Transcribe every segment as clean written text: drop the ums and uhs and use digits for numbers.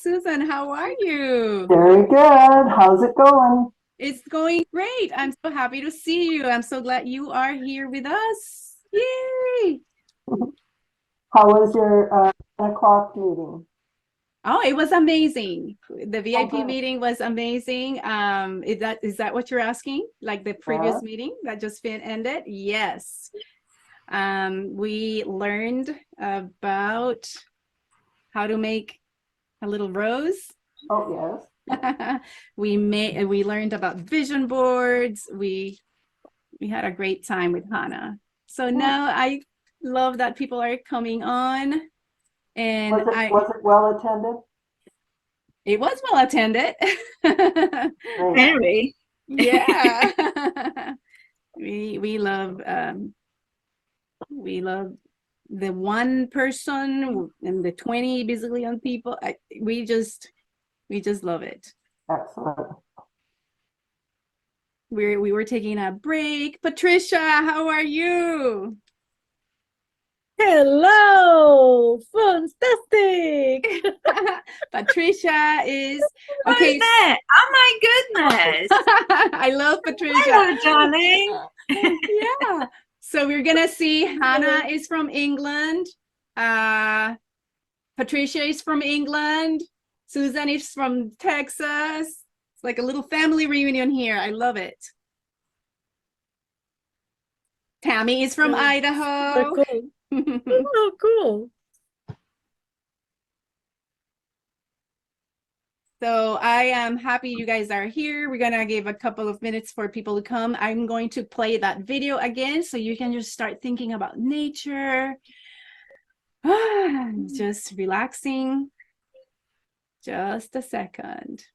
Susan, how are you? Very good. How's it going? It's going great. I'm so happy to see you. I'm so glad you are here with us. Yay! How was your 10 o'clock meeting? Oh, it was amazing. The Oh, VIP good. meeting was amazing. Is that what you're asking? Like the Yeah. previous meeting that just ended? Yes. We learned about how to make a little rose. Oh, yes. We learned about vision boards. We had a great time with Hannah. So Good. now I love that people are coming on, and Was it I was it well attended? it was well attended. Great. Very. Yeah. We love the one person and the 20 bazillion people. We just love it. Excellent. We were taking a break. Patricia, how are you? Hello, fantastic. Patricia is What's okay. that? Oh my goodness. I love Patricia. Hello, darling. Yeah. So we're gonna see Hannah is from England. Uh, Patricia is from England. Susan is from Texas. It's like a little family reunion here. I love it. Tammy is from So Idaho. cool. Oh, cool. So I am happy you guys are here. We're gonna give a couple of minutes for people to come. I'm going to play that video again so you can just start thinking about nature. Just relaxing. Just a second.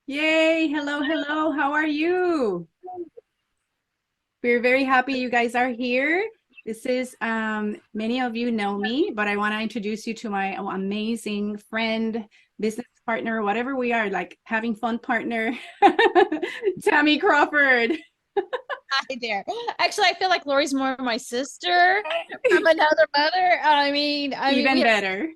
Yay! Hello, hello. How are you? We're very happy you guys are here. This is many of you know me, but I want to introduce you to my amazing friend, business partner, whatever we are, like having fun partner. Tammy Crawford. Hi there. Actually, I feel like Lori's more my sister from another mother. Even better.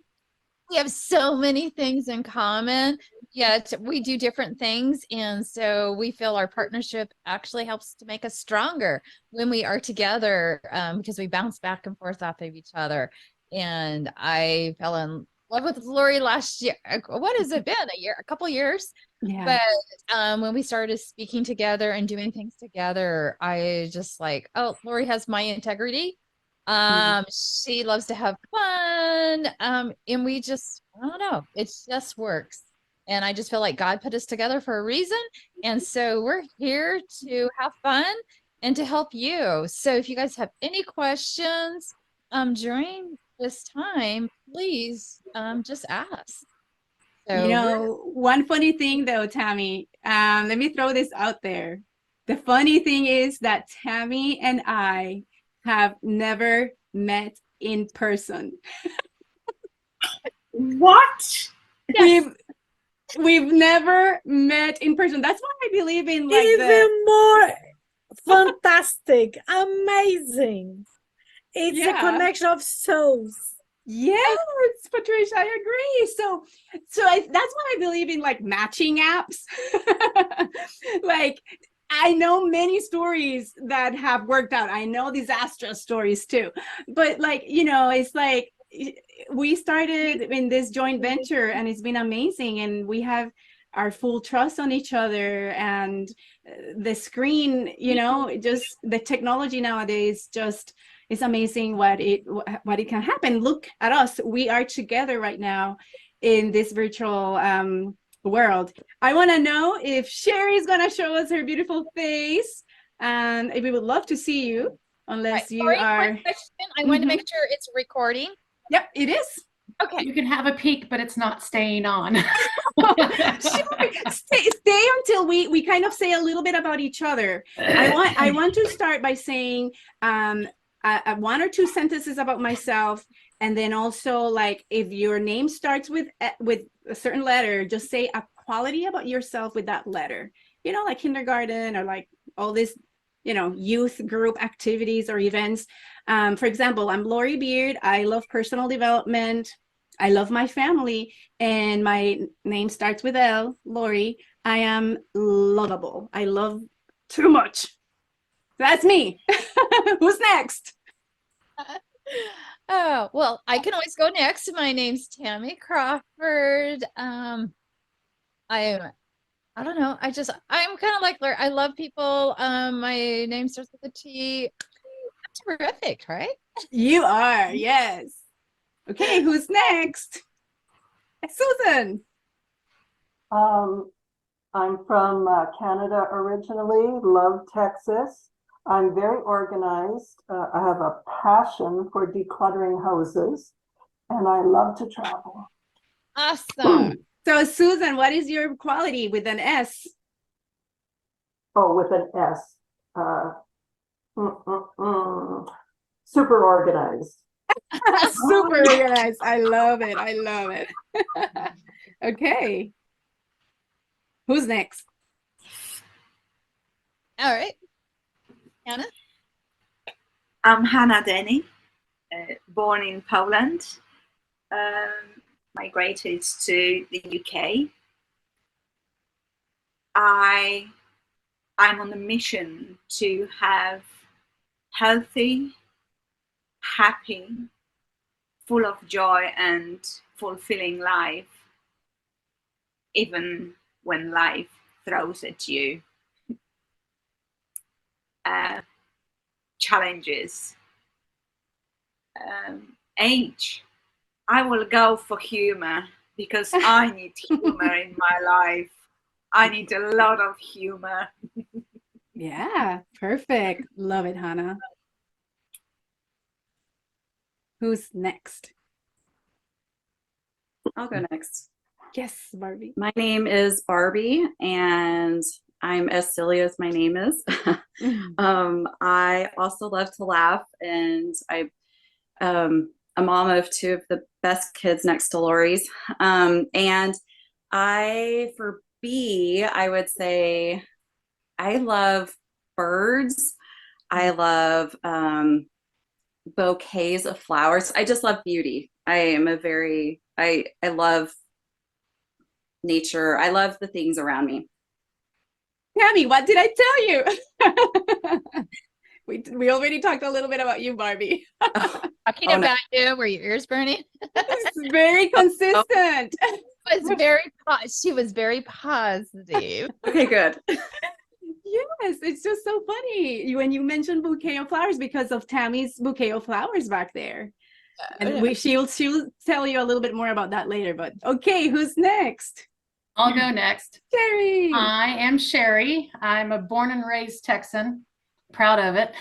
we have so many things in common, yet we do different things. And so we feel our partnership actually helps to make us stronger when we are together, because we bounce back and forth off of each other. And I fell in love with Lori last year. What has it been? A couple years? Yeah. But when we started speaking together and doing things together, I just like, oh, Lori has my integrity. She loves to have fun. And we just, I don't know, it just works. And I just feel like God put us together for a reason. And so we're here to have fun and to help you. So if you guys have any questions during this time, please just ask. So You know, one funny thing though, Tammy, let me throw this out there. The funny thing is that Tammy and I have never met in person. What? yes, We've never met in person. That's why I believe in like Even more fantastic, amazing. It's a Yeah. connection of souls. Yes, Patricia, I agree. That's why I believe in like matching apps. Like I know many stories that have worked out. I know disastrous stories too. But like, you know, it's like we started in this joint venture and it's been amazing, and we have our full trust on each other, and the screen, you know, just the technology nowadays just it's amazing what it can happen. Look at us. We are together right now in this virtual world. I want to know if Sherry's going to show us her beautiful face, and we would love to see you, unless right. you Lori, are. quick question. I want to make sure it's recording. Yep, it is. Okay. You can have a peek, but it's not staying on. Sure. Stay until we kind of say a little bit about each other. I want to start by saying one or two sentences about myself, and then also like if your name starts with a certain letter, just say a quality about yourself with that letter. You know, like kindergarten or like all this, you know, youth group activities or events. For example, I'm Lori Beard. I love personal development. I love my family, and my name starts with L, Lori. I am lovable. I love too much. That's me. Who's next? Oh, well, I can always go next. My name's Tammy Crawford. I don't know. I'm kind of like Lori. I love people. My name starts with a T. I'm terrific, right? You are, yes. Okay, who's next? Susan. I'm from Canada originally, love Texas. I'm very organized. I have a passion for decluttering houses, and I love to travel. Awesome. So Susan, what is your quality with an S? Oh, with an S. Super organized. Super organized. I love it. I love it. Okay. Who's next? All right. Anna? I'm Hannah Denny, born in Poland, migrated to the UK. I'm on a mission to have healthy, happy, full of joy and fulfilling life, even when life throws at you challenges. Age, I will go for humor because I need humor in my life. I need a lot of humor. Yeah, perfect. Love it, Hannah. Who's next? I'll go next. Yes, Barbie. My name is Barbie, and I'm as silly as my name is. I also love to laugh, and I'm a mom of two of the best kids next to Lori's. And For B, I would say I love birds. I love bouquets of flowers. I just love beauty. I love nature. I love the things around me. Tammy, what did I tell you? We already talked a little bit about you, Barbie. Talking Oh, no. about you, were your ears burning? It's very consistent. She was very positive. Okay, good. Yes, it's just so funny when you mentioned bouquet of flowers because of Tammy's bouquet of flowers back there. And she'll tell you a little bit more about that later. But okay, who's next? I'll go next. Sherry. I am Sherry. I'm a born and raised Texan. Proud of it.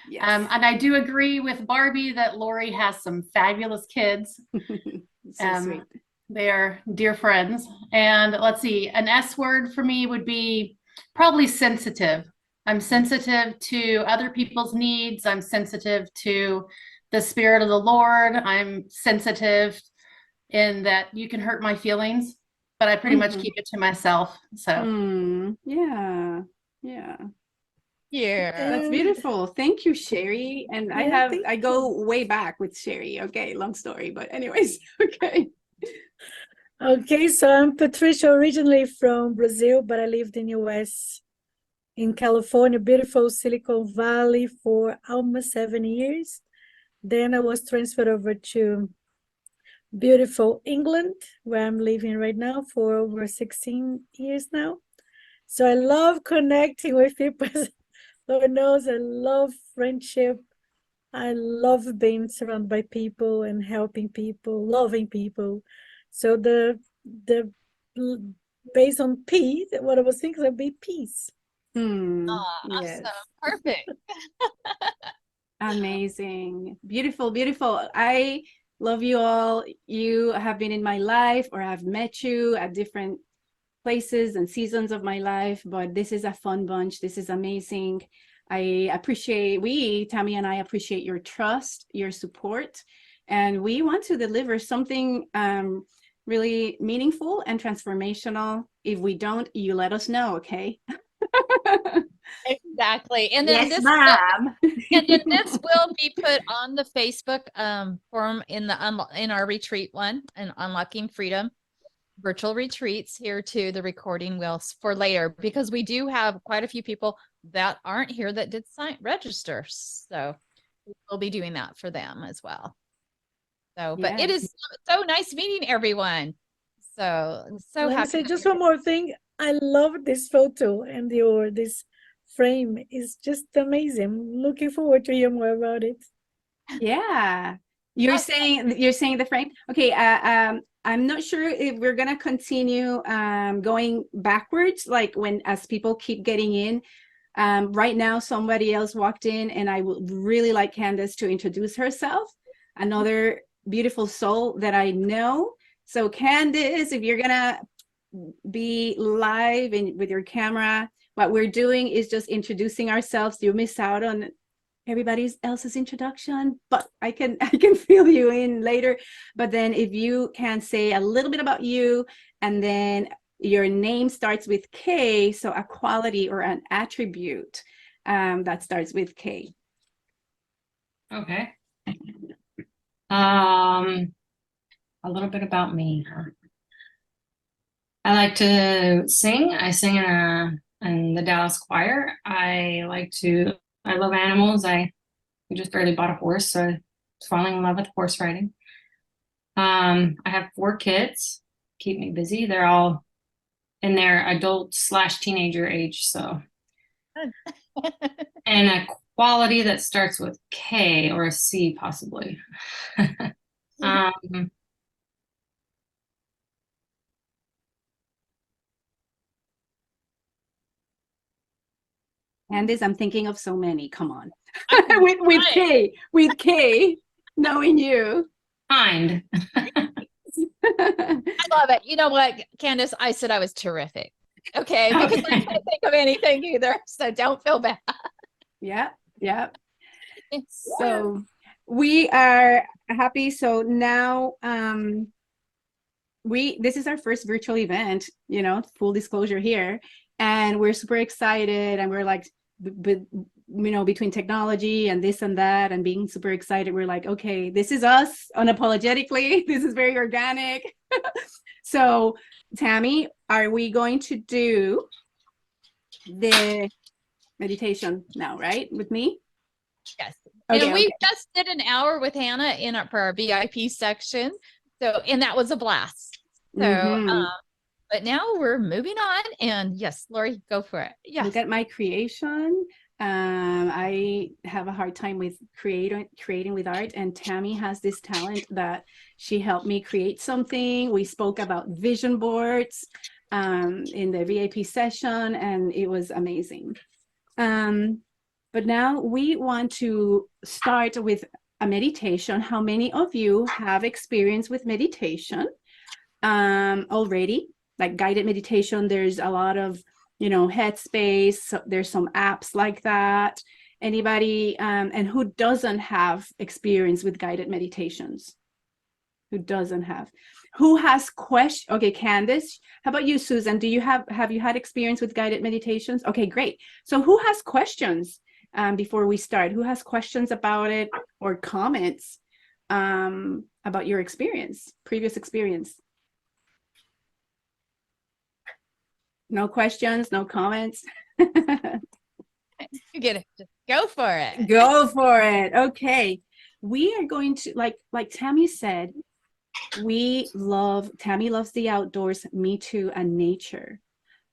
Yes. And I do agree with Barbie that Lori has some fabulous kids. So sweet. They are dear friends. And let's see, an S word for me would be probably sensitive. I'm sensitive to other people's needs. I'm sensitive to the spirit of the Lord. I'm sensitive in that you can hurt my feelings, but I pretty much keep it to myself. So Yeah. Yeah. That's And- beautiful. Thank you, Sherry. And Yeah, I go way back with Sherry. Okay, long story, but anyways, okay. Okay, so I'm Patricia, originally from Brazil, but I lived in US, in California, beautiful Silicon Valley for almost 7 years. Then I was transferred over to beautiful England, where I'm living right now for over 16 years now. So I love connecting with people. Lord knows I love friendship. I love being surrounded by people and helping people, loving people. So the based on P, what I was thinking would be peace. Yes. Awesome. Perfect. Amazing. Beautiful, beautiful. I love you all. You have been in my life, or I've met you at different places and seasons of my life, but this is a fun bunch. This is amazing. Tammy and I appreciate your trust, your support, and we want to deliver something really meaningful and transformational. If we don't, you let us know, okay? Exactly. And then Yes, ma'am. and then this will be put on the Facebook forum in our retreat one, and Unlocking Freedom virtual retreats here to the recording wheels for later, because we do have quite a few people that aren't here that did register. So we'll be doing that for them as well. So, but it is so nice meeting everyone. So Let me happy. say just one more thing. I love this photo and this frame is just amazing. I'm looking forward to hear more about it. Yeah. You're saying the frame? Okay, I'm not sure if we're gonna continue going backwards, like as people keep getting in. Right now, somebody else walked in, and I would really like Candace to introduce herself. Another beautiful soul that I know. So Candace, if you're gonna be live and with your camera, what we're doing is just introducing ourselves. You miss out on everybody else's introduction, but I can fill you in later. But then if you can say a little bit about you, and then your name starts with K, so a quality or an attribute that starts with K. Okay. A little bit about me, huh? I like to sing. I sing in the Dallas choir. I love animals. We just barely bought a horse, so I was falling in love with horse riding. I have 4 kids, keep me busy. They're all in their adult/teenager age, so. And a quality that starts with K or a C, possibly. Candace, I'm thinking of so many. Come on. with K, knowing you. Kind. I love it. You know what, Candace? I said I was terrific. Okay, because I can't think of anything either, so don't feel bad. Yeah. So we are happy. So now this is our first virtual event, you know, full disclosure here, and we're super excited, and we're like, you know, between technology and this and that and being super excited, we're like, okay, this is us unapologetically. This is very organic. So Tammy, are we going to do the meditation now, right, with me? Yes. Okay, And we okay. just did an hour with Hannah for our VIP section. So, and that was a blast. So, Mhm. but now we're moving on, and yes, Lori, go for it. Yes. Look at my creation. I have a hard time with creating with art, and Tammy has this talent that she helped me create something. We spoke about vision boards in the VIP session, and it was amazing. But now we want to start with a meditation. How many of you have experience with meditation already? Like guided meditation, there's a lot of, you know, Headspace. So there's some apps like that. Anybody, and who doesn't have experience with guided meditations? Who doesn't have? Who has questions? Okay, Candace, how about you, Susan? Do you have you had experience with guided meditations? Okay, great. So who has questions before we start? Who has questions about it or comments about your experience, previous experience? No questions, no comments. You get it. Just go for it. Go for it. Okay. We are going to, like Tammy said, Tammy loves the outdoors, me too, and nature.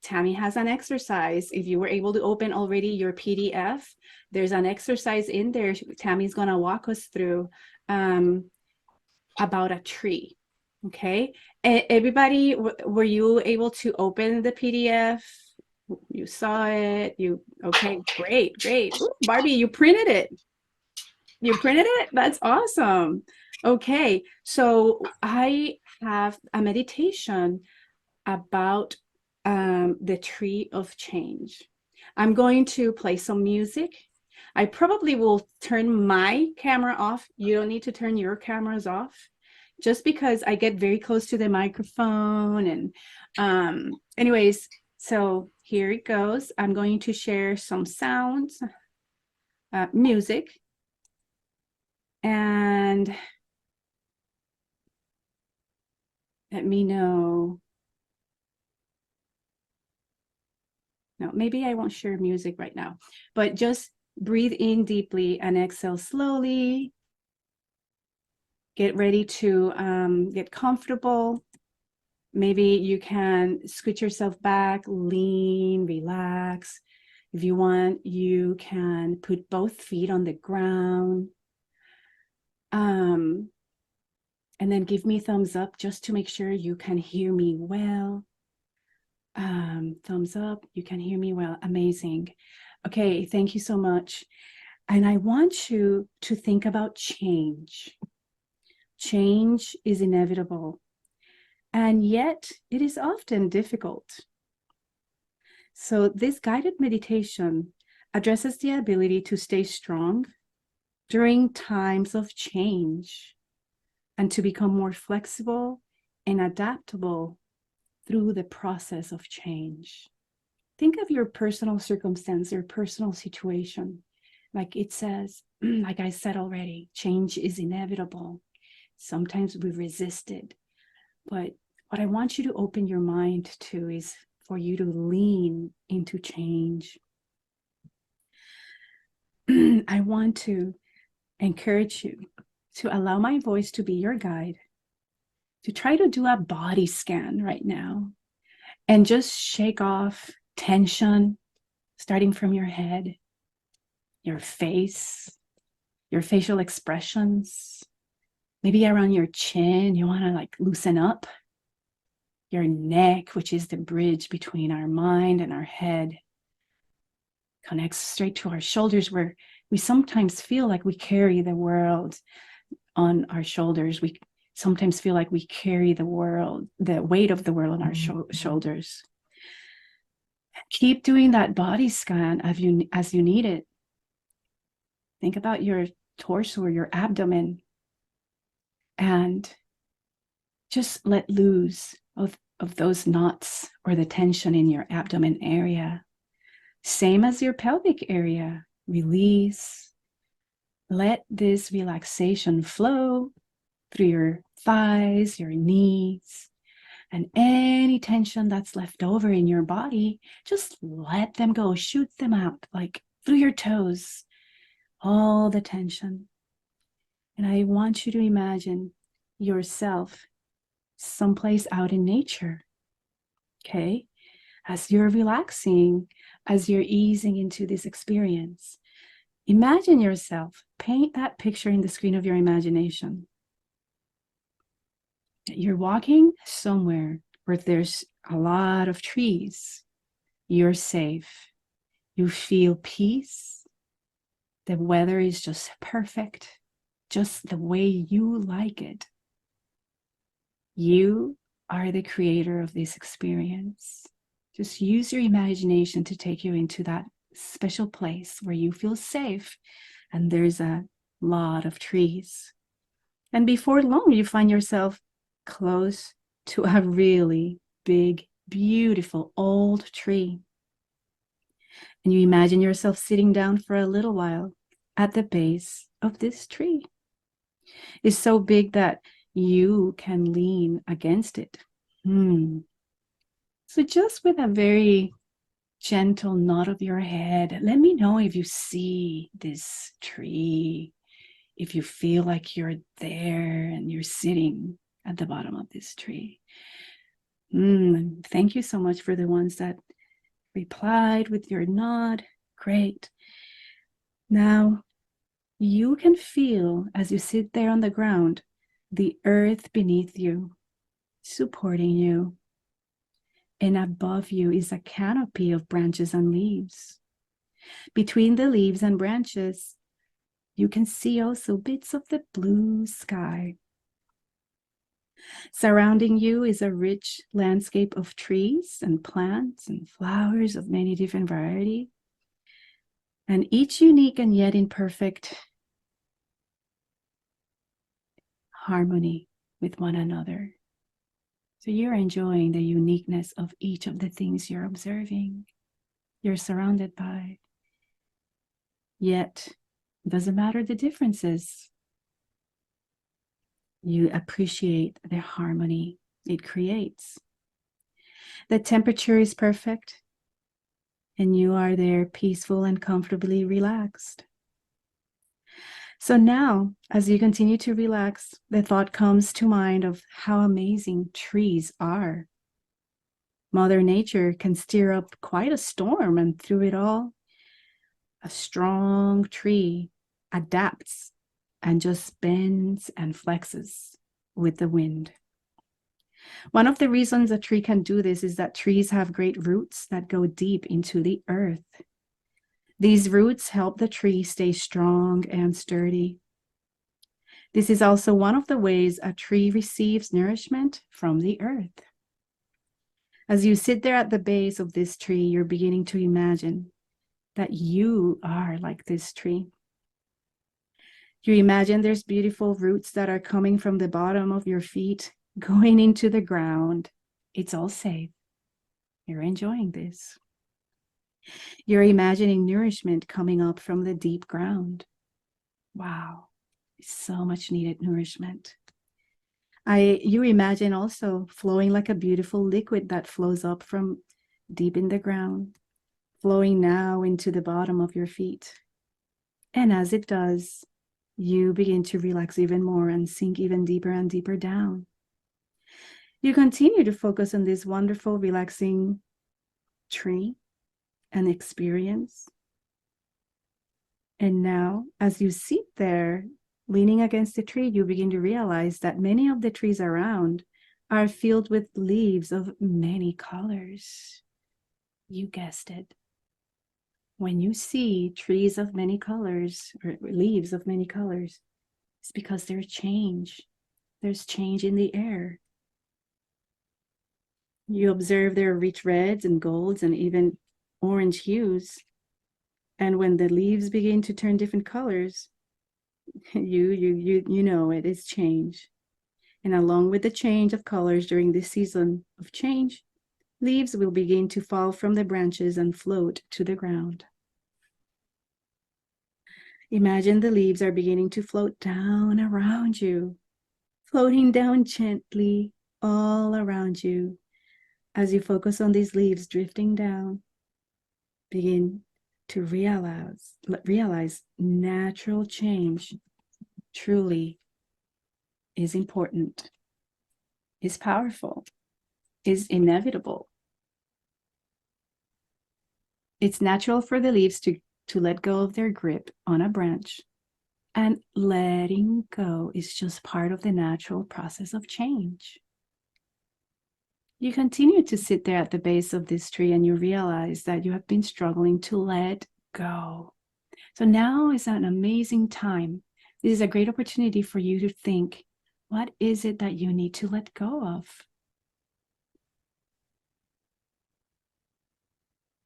Tammy has an exercise. If you were able to open already your PDF, there's an exercise in there. Tammy's gonna walk us through about a tree. Okay. Everybody, were you able to open the PDF? You saw it. Okay, great. Ooh, Barbie, you printed it. You printed it? That's awesome. Okay, so I have a meditation about the tree of change. I'm going to play some music. I probably will turn my camera off. You don't need to turn your cameras off, just because I get very close to the microphone. And anyways, so here it goes. I'm going to share some sounds, music, and let me know. No, maybe I won't share music right now, but just breathe in deeply and exhale slowly. Get ready to get comfortable. Maybe you can scooch yourself back, lean, relax. If you want, you can put both feet on the ground. And then give me thumbs up just to make sure you can hear me well. Thumbs up, you can hear me well. Amazing. Okay, thank you so much. And I want you to think about change. Change is inevitable, and yet it is often difficult. So this guided meditation addresses the ability to stay strong during times of change and to become more flexible and adaptable through the process of change. Think of your personal circumstance, your personal situation. Like it says, like I said already, change is inevitable. Sometimes we resist it. But what I want you to open your mind to is for you to lean into change. I want to encourage you to allow my voice to be your guide, to try to do a body scan right now and just shake off tension, starting from your head, your face, your facial expressions, maybe around your chin. You want to like loosen up your neck, which is the bridge between our mind and our head, connects straight to our shoulders, where we sometimes feel like we carry the world on our shoulders. We sometimes feel like we carry the weight of the world on our shoulders. Keep doing that body scan as you need it. Think about your torso or your abdomen, and Just let loose of those knots or the tension in your abdomen area. Same as your pelvic area. Release. Let this relaxation flow through your thighs, your knees, and any tension that's left over in your body, just let them go. Shoot them out like through your toes, all the tension. And I want you to imagine yourself someplace out in nature, okay? As you're relaxing, as you're easing into this experience, imagine yourself, paint that picture in the screen of your imagination. You're walking somewhere where there's a lot of trees. You're safe. You feel peace. The weather is just perfect, just the way you like it. You are the creator of this experience. Just use your imagination to take you into that special place where you feel safe and there's a lot of trees. And before long, you find yourself close to a really big, beautiful old tree. And you imagine yourself sitting down for a little while at the base of this tree. It's so big that you can lean against it. So just with a very gentle nod of your head, let me know if you see this tree, if you feel like you're there and you're sitting at the bottom of this tree. Thank you so much for the ones that replied with your nod. Great. Now, you can feel as you sit there on the ground, the earth beneath you, supporting you. And above you is a canopy of branches and leaves. Between the leaves and branches, you can see also bits of the blue sky. Surrounding you is a rich landscape of trees and plants and flowers of many different variety, and each unique and yet imperfect harmony with one another. So you're enjoying the uniqueness of each of the things you're observing, you're surrounded by. Yet, it doesn't matter the differences. You appreciate the harmony it creates. The temperature is perfect, and you are there peaceful and comfortably relaxed. So now, as you continue to relax, the thought comes to mind of how amazing trees are. Mother Nature can stir up quite a storm, and through it all, a strong tree adapts and just bends and flexes with the wind. One of the reasons a tree can do this is that trees have great roots that go deep into the earth. These roots help the tree stay strong and sturdy. This is also one of the ways a tree receives nourishment from the earth. As you sit there at the base of this tree, you're beginning to imagine that you are like this tree. You imagine there's beautiful roots that are coming from the bottom of your feet, going into the ground. It's all safe. You're enjoying this. You're imagining nourishment coming up from the deep ground. Wow, so much needed nourishment. You imagine also flowing like a beautiful liquid that flows up from deep in the ground, flowing now into the bottom of your feet. And as it does, you begin to relax even more and sink even deeper and deeper down. You continue to focus on this wonderful, relaxing tree and experience. And now, as you sit there, leaning against the tree, you begin to realize that many of the trees around are filled with leaves of many colors. You guessed it. When you see trees of many colors or leaves of many colors, it's because there's change. There's change in the air. You observe their rich reds and golds and even orange hues. And when the leaves begin to turn different colors, you know it is change. And along with the change of colors during this season of change, leaves will begin to fall from the branches and float to the ground. Imagine the leaves are beginning to float down around you, floating down gently all around you. As you focus on these leaves drifting down, begin to realize natural change truly is important, is powerful, is inevitable. It's natural for the leaves to let go of their grip on a branch, and letting go is just part of the natural process of change. You continue to sit there at the base of this tree and you realize that you have been struggling to let go. So now is an amazing time. This is a great opportunity for you to think, what is it that you need to let go of?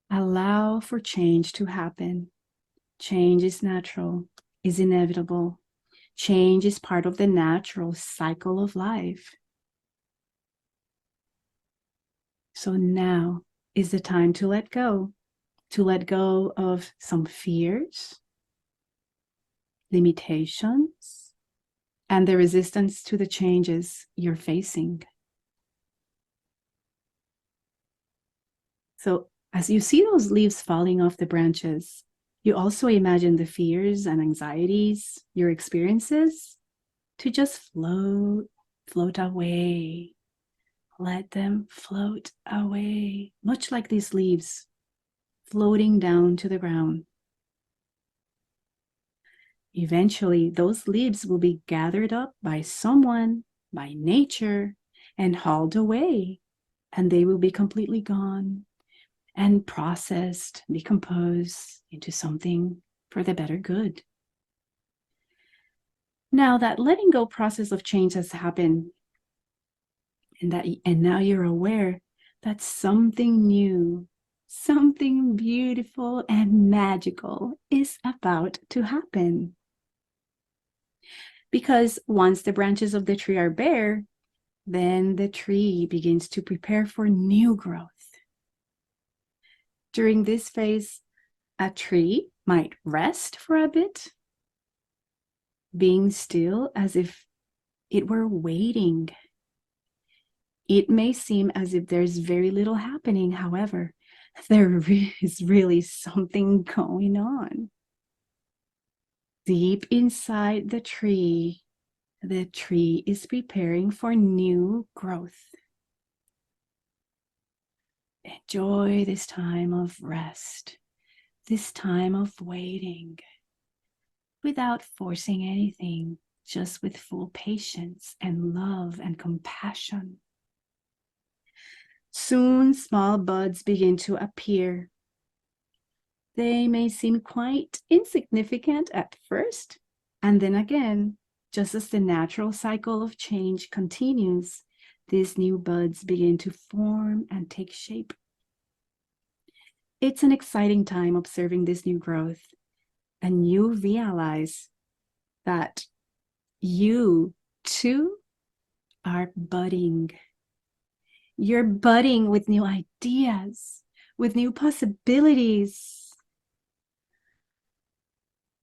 Allow for change to happen. Change is natural, is inevitable. Change is part of the natural cycle of life. So now is the time to let go of some fears, limitations, and the resistance to the changes you're facing. So as you see those leaves falling off the branches, you also imagine the fears and anxieties, your experiences, to just float away. Let them float away, much like these leaves floating down to the ground. Eventually, those leaves will be gathered up by someone, by nature, and hauled away, and they will be completely gone and processed, decomposed into something for the better good. Now that letting go process of change has happened, and now you're aware that something new, something beautiful and magical is about to happen. Because once the branches of the tree are bare, then the tree begins to prepare for new growth. During this phase, a tree might rest for a bit, being still as if it were waiting. It may seem as if there's very little happening. However, there is really something going on. Deep inside the tree is preparing for new growth. Enjoy this time of rest, this time of waiting, without forcing anything, just with full patience and love and compassion. Soon, small buds begin to appear. They may seem quite insignificant at first, and then again, just as the natural cycle of change continues, these new buds begin to form and take shape. It's an exciting time observing this new growth, and you realize that you too are budding. You're budding with new ideas, with new possibilities,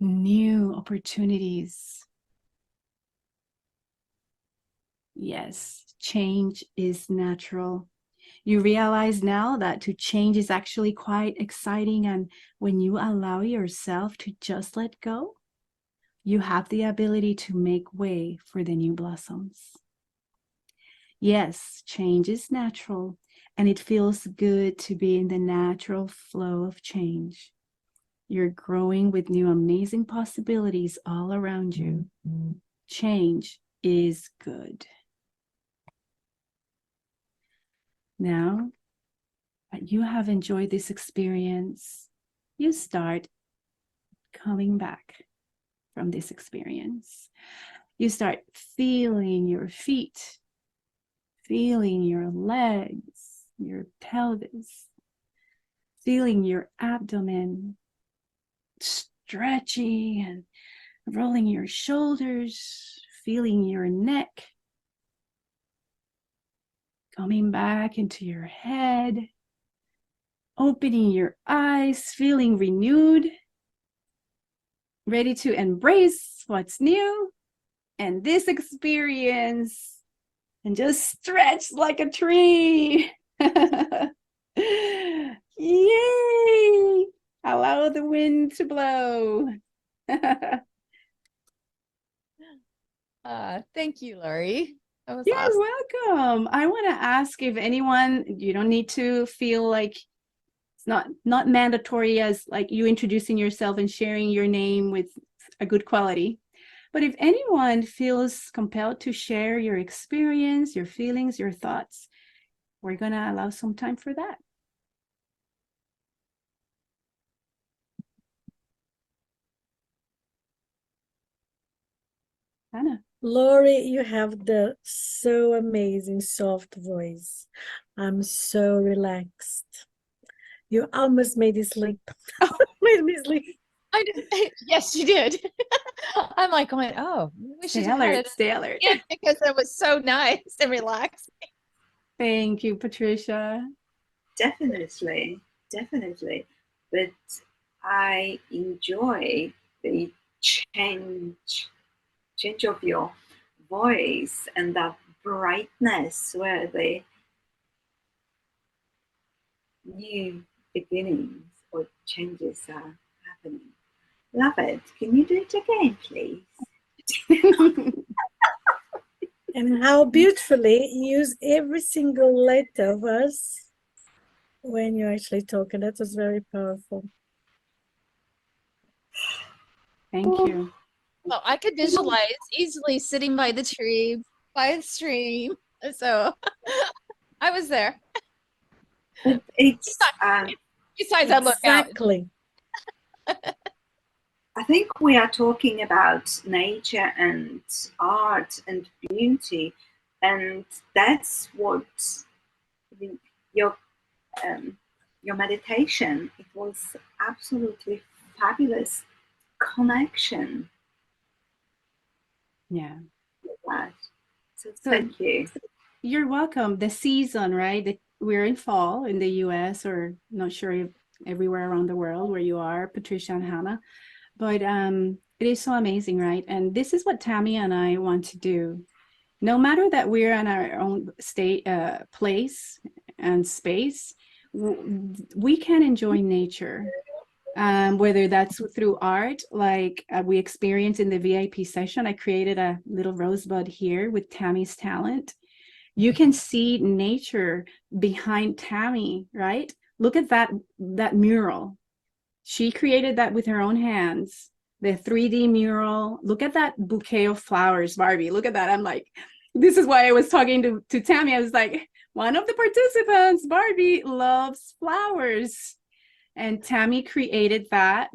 new opportunities. Yes, change is natural. You realize now that to change is actually quite exciting, and when you allow yourself to just let go, you have the ability to make way for the new blossoms. Yes, change is natural, and it feels good to be in the natural flow of change. You're growing with new amazing possibilities all around you. Change is good. Now that you have enjoyed this experience, you start coming back from this experience. You start feeling your feet, feeling your legs, your pelvis, feeling your abdomen, stretching and rolling your shoulders, feeling your neck, Coming back into your head, opening your eyes, feeling renewed, ready to embrace what's new and this experience, and just stretch like a tree. Yay! Allow the wind to blow. Thank you, Lori. That was You're awesome. welcome. I want to ask if anyone, you don't need to feel like it's not mandatory as like you introducing yourself and sharing your name with a good quality. But if anyone feels compelled to share your experience, your feelings, your thoughts, we're going to allow some time for that. Hannah. Lori, you have the so amazing soft voice. I'm so relaxed. You almost made me sleep. Made me sleep. I did. Yes, you did. I'm like going, oh, we should Stay have had alert, it stay alert. again because it was so nice and relaxing. Thank you, Patricia. Definitely, definitely. But I enjoy the change of your voice and that brightness where the new beginnings or changes are happening. Love it. Can you do it again, please? And how beautifully you use every single letter of us when you're actually talking. That was very powerful. Thank you. Well, I could visualize easily sitting by the tree, by the stream. So I was there. It's Besides, I look out. Exactly. I think we are talking about nature and art and beauty, and that's what your meditation. It was absolutely fabulous connection. Yeah. With that. So So- thank you. You're welcome. The season, right? We're in fall in the US, or not sure if everywhere around the world where you are, Patricia and Hannah. But it is so amazing, right? And this is what Tammy and I want to do. No matter that we're in our own state, place and space, we can enjoy nature. Whether that's through art, like we experienced in the VIP session. I created a little rosebud here with Tammy's talent. You can see nature behind Tammy, right? Look at that mural. She created that with her own hands. The 3D mural. Look at that bouquet of flowers, Barbie. Look at that. I'm like, this is why I was talking to Tammy. I was like, one of the participants, Barbie, loves flowers. And Tammy created that.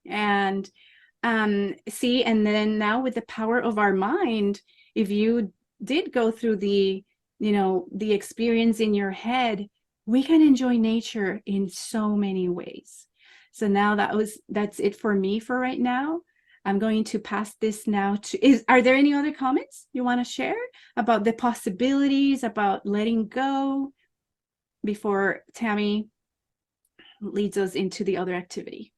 And see, and then now with the power of our mind, if you did go through the experience in your head, we can enjoy nature in so many ways. So now that's it for me for right now. I'm going to pass this now to, are there any other comments you want to share about the possibilities, about letting go, before Tammy leads us into the other activity?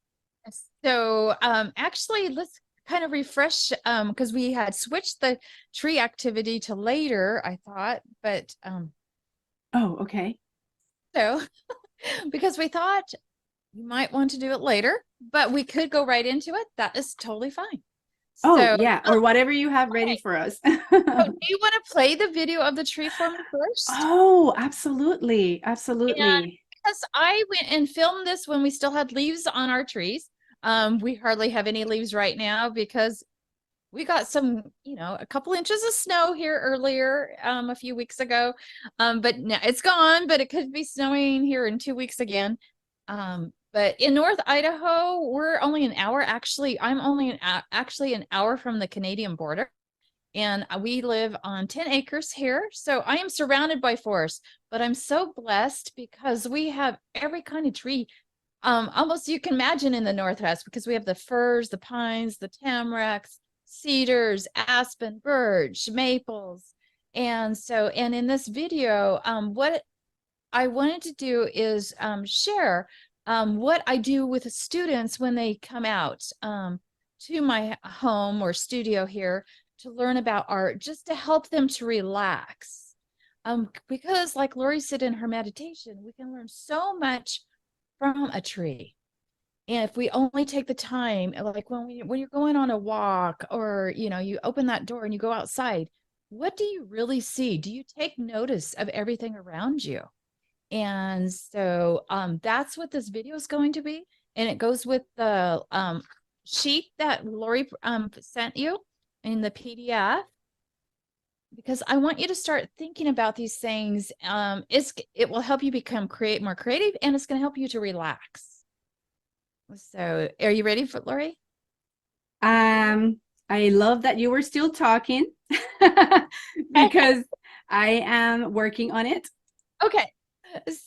So actually, let's kind of refresh because we had switched the tree activity to later, I thought, but Oh, okay. so because we thought you might want to do it later, but we could go right into it. That is totally fine. Oh, So, yeah, or whatever you have ready okay. for us. so do you want to play the video of the tree for me first? Oh, absolutely. Absolutely. Because I went and filmed this when we still had leaves on our trees. We hardly have any leaves right now because we got some, a couple inches of snow here earlier, a few weeks ago. But now it's gone, but it could be snowing here in 2 weeks again. But in North Idaho, we're only an hour. Actually, I'm only actually an hour from the Canadian border. And we live on 10 acres here. So I am surrounded by forest, but I'm so blessed because we have every kind of tree. Almost you can imagine in the Northwest, because we have the firs, the pines, the tamaracks, cedars, aspen, birch, maples, And so, and in this video, what I wanted to do is share what I do with the students when they come out to my home or studio here to learn about art, just to help them to relax. Because like Lori said in her meditation, we can learn so much from a tree. And if we only take the time, like when you're going on a walk, or you open that door and you go outside, what do you really see? Do you take notice of everything around you? And so that's what this video is going to be. And it goes with the sheet that Lori sent you in the PDF, because I want you to start thinking about these things. It will help you become more creative, and it's going to help you to relax. So are you ready for Lori? I love that you were still talking because I am working on it, Okay.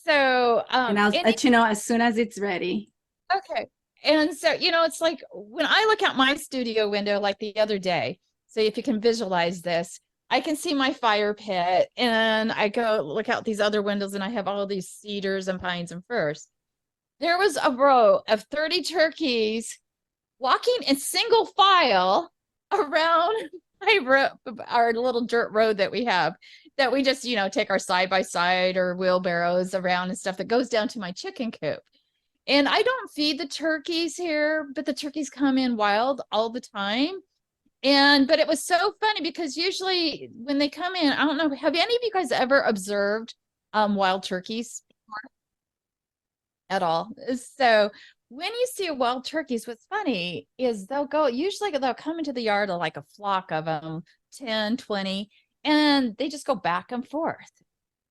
So and I'll let you know as soon as it's ready. okay. And so, it's like when I look out my studio window, like the other day, so if you can visualize this, I can see my fire pit, and I go look out these other windows, and I have all these cedars and pines and firs. There was a row of 30 turkeys walking in single file around our little dirt road that we have, that we just, take our side by side or wheelbarrows around and stuff, that goes down to my chicken coop. And I don't feed the turkeys here, but the turkeys come in wild all the time. But it was so funny because usually when they come in, I don't know, have any of you guys ever observed wild turkeys at all? So when you see wild turkeys, what's funny is usually they'll come into the yard like a flock of them, 10, 20, and they just go back and forth,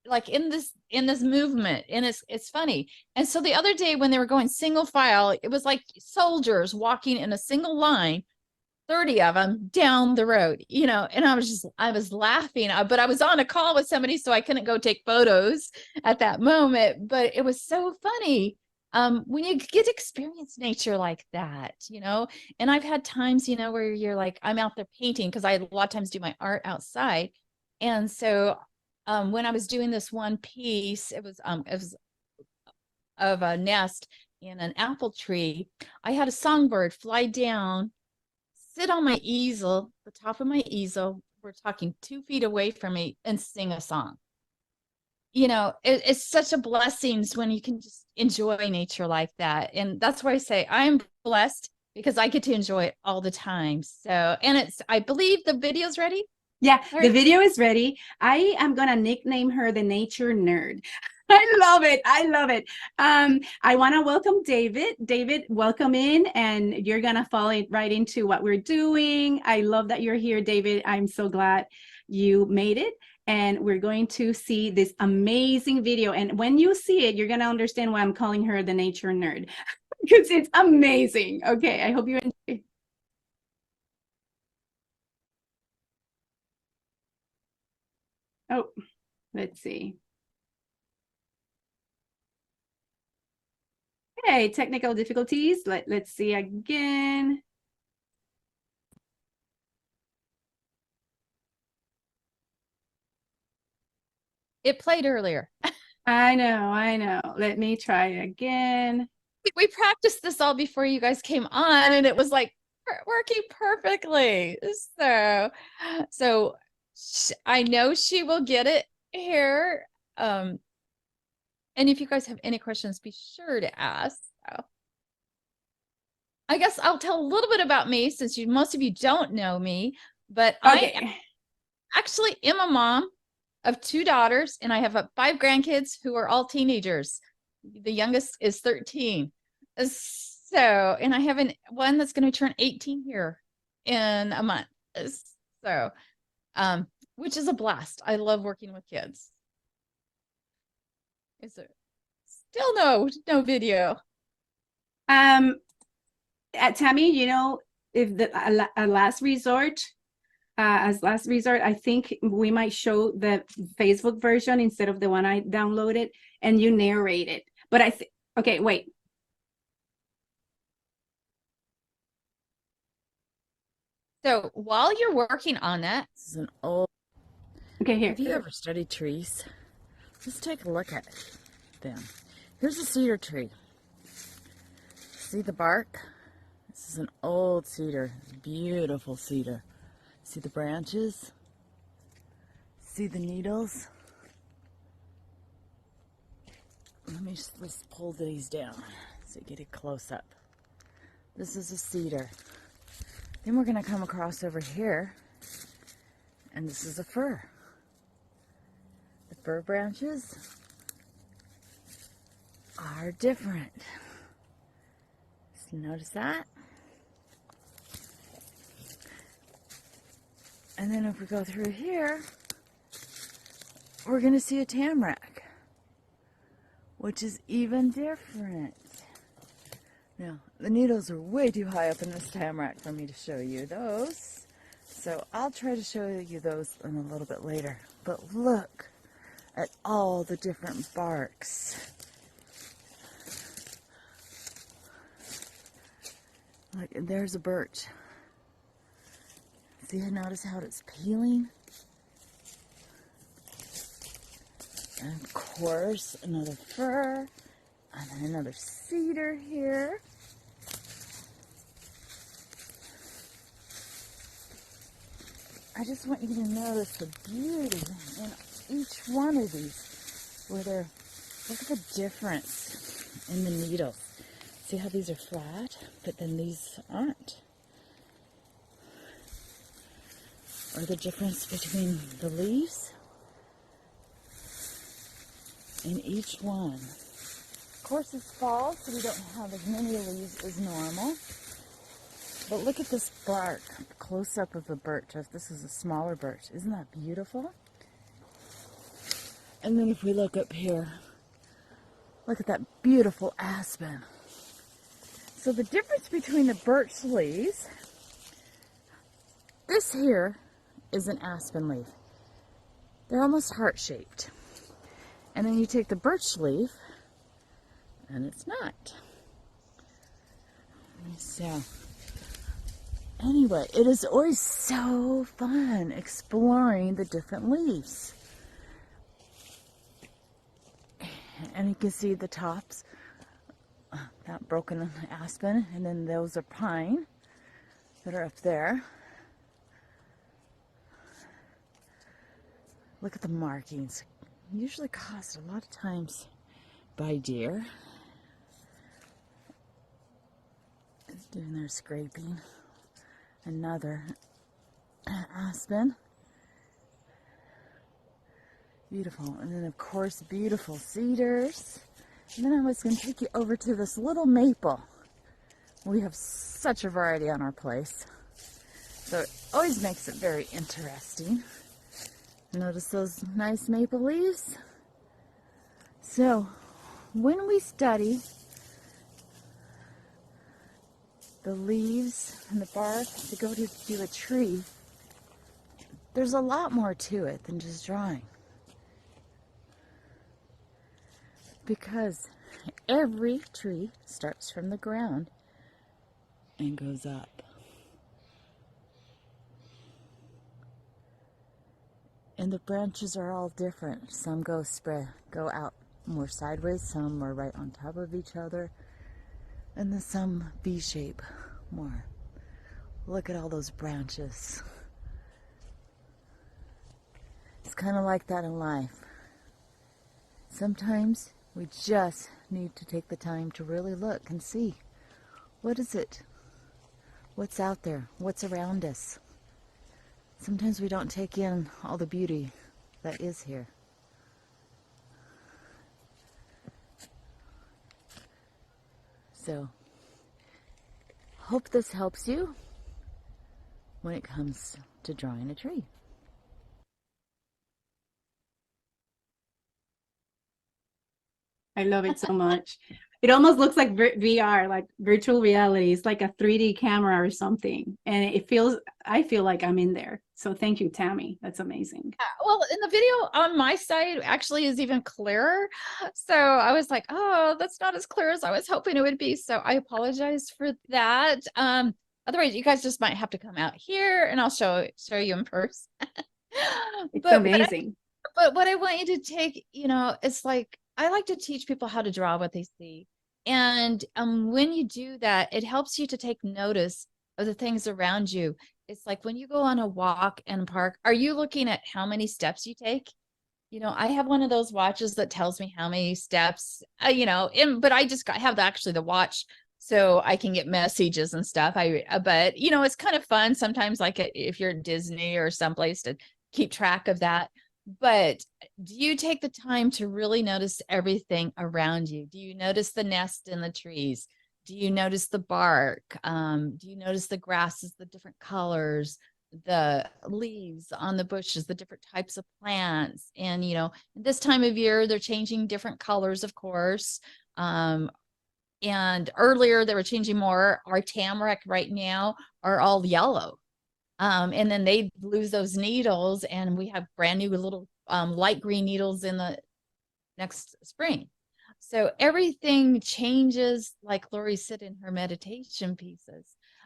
like in this movement. And it's funny. And so the other day when they were going single file, it was like soldiers walking in a single line, 30 of them down the road, and I was laughing, but I was on a call with somebody, so I couldn't go take photos at that moment. But it was so funny when you get to experience nature like that, and I've had times, where you're like, I'm out there painting, because I a lot of times do my art outside. And so when I was doing this one piece, it was of a nest in an apple tree. I had a songbird fly down, sit on my easel, the top of my easel, we're talking 2 feet away from me, and sing a song. It's such a blessing when you can just enjoy nature like that. And that's why I say I'm blessed, because I get to enjoy it all the time. So, and I believe the video's ready. Yeah, All the right. video is ready. I am gonna nickname her the Nature Nerd. I love it. I love it. I want to welcome David. David, welcome in, and you're gonna fall right into what we're doing. I love that you're here, David. I'm so glad you made it. And we're going to see this amazing video. And when you see it, you're gonna understand why I'm calling her the Nature Nerd, because it's amazing. Okay, I hope you enjoy. Oh, let's see. Okay, technical difficulties. Let's see again. It played earlier. I know. Let me try again. We practiced this all before you guys came on, and it was like working perfectly. So I know she will get it here. And if you guys have any questions, be sure to ask. So I guess I'll tell a little bit about me, since most of you don't know me, but Okay. I actually am a mom of 2 daughters, and I have 5 grandkids who are all teenagers. The youngest is 13. So, and I have one that's going to turn 18 here in a month. So, which is a blast. I love working with kids. Is there still no video? Tammy, if a last resort, as last resort, I think we might show the Facebook version instead of the one I downloaded, and you narrate it. But okay, wait. So while you're working on that, this is an old. Okay, here. Have you ever studied trees? Let's take a look at them. Here's a cedar tree. See the bark? This is an old cedar, beautiful cedar. See the branches? See the needles? Let's pull these down so you get a close up. This is a cedar. Then we're gonna come across over here, and this is a fir. The fir branches are different. So notice that? And then if we go through here, we're gonna see a tamarack, which is even different. Now, the needles are way too high up in this tamarack for me to show you those. So I'll try to show you those in a little bit later. But look at all the different barks. Like, and there's a birch. See, notice how it's peeling? And of course, another fir, and then another cedar here. I just want you to notice the beauty in each one of these, where they're, look at the difference in the needles. See how these are flat, but then these aren't? Or the difference between the leaves in each one. Of course, it's fall, so we don't have as many leaves as normal. But look at this bark, close up of the birch. This is a smaller birch. Isn't that beautiful? And then if we look up here, look at that beautiful aspen. So the difference between the birch leaves, this here is an aspen leaf. They're almost heart-shaped. And then you take the birch leaf, and it's not. So, anyway, it is always so fun exploring the different leaves. And you can see the tops, that broken aspen, and then those are pine that are up there. Look at the markings. Usually caused a lot of times by deer. It's doing their scraping. Another aspen. Beautiful. And then of course beautiful cedars. And then I was going to take you over to this little maple. We have such a variety on our place. So it always makes it very interesting. Notice those nice maple leaves? So, when we study the leaves and the bark to go to do a tree, there's a lot more to it than just drawing. Because every tree starts from the ground and goes up. And the branches are all different. Some go out more sideways, some are right on top of each other, and then some V-shape more. Look at all those branches. It's kind of like that in life. Sometimes we just need to take the time to really look and see, what is it? What's out there? What's around us? Sometimes we don't take in all the beauty that is here. So, hope this helps you when it comes to drawing a tree. I love it so much. It almost looks like VR, like virtual reality. It's like a 3D camera or something. And it feels, I feel like I'm in there. So thank you, Tammy. That's amazing. Well, in the video on my side actually is even clearer. So I was like, oh, that's not as clear as I was hoping it would be. So I apologize for that. Otherwise, you guys just might have to come out here and I'll show you in person. It's But amazing. but what I want you to take, it's like I like to teach people how to draw what they see. And when you do that, it helps you to take notice of the things around you. It's like when you go on a walk in a park, are you looking at how many steps you take? I have one of those watches that tells me how many steps, but I just have actually the watch so I can get messages and stuff. But it's kind of fun sometimes, like if you're at Disney or someplace, to keep track of that. But do you take the time to really notice everything around you? Do you notice the nest in the trees? Do you notice the bark? Do you notice the grasses, the different colors, the leaves on the bushes, the different types of plants? And, this time of year, they're changing different colors, of course. And earlier they were changing more. Our tamarack right now are all yellow. And then they lose those needles, and we have brand new little light green needles in the next spring. So everything changes, like Lori said in her meditation pieces.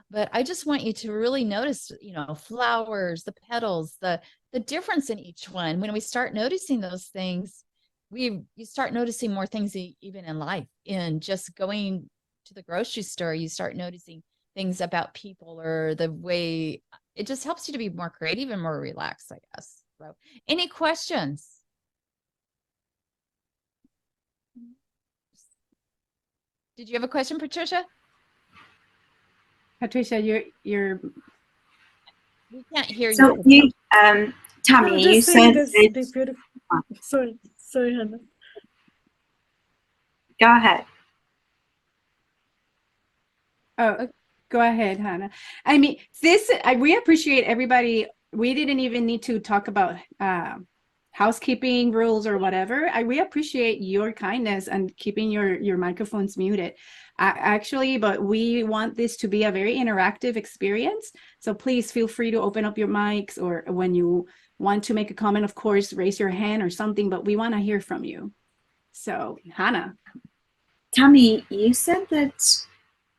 But I just want you to really notice, flowers, the petals, the difference in each one. When we start noticing those things, you start noticing more things even in life. In just going to the grocery store, you start noticing things about people, or the way it just helps you to be more creative and more relaxed, I guess. So, any questions? Did you have a question, Patricia? Patricia, you're We can't hear So you. you, Tammy, I'm you just saying said this that, big beautiful. Sorry, Hannah. go ahead. Oh, go ahead, Hannah. I mean, we appreciate everybody. We didn't even need to talk about housekeeping rules or whatever. We appreciate your kindness and keeping your microphones muted. Actually, but we want this to be a very interactive experience. So please feel free to open up your mics, or when you want to make a comment, of course, raise your hand or something, but we want to hear from you. So, Hannah. Tammy, you said that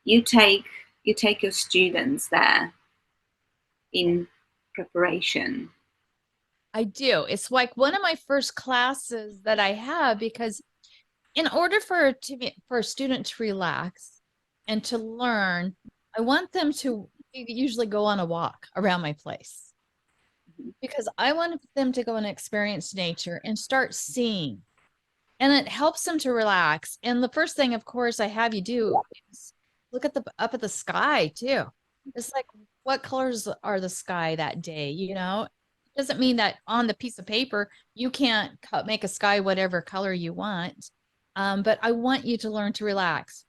you take your students there in preparation. I do. It's like one of my first classes that I have, because in order for a student to relax and to learn, I want them to usually go on a walk around my place, because I want them to go and experience nature and start seeing, and it helps them to relax. And the first thing, of course, I have you do is look up at the sky too. It's like, what colors are the sky that day? It doesn't mean that on the piece of paper you can't make a sky whatever color you want, but I want you to learn to relax.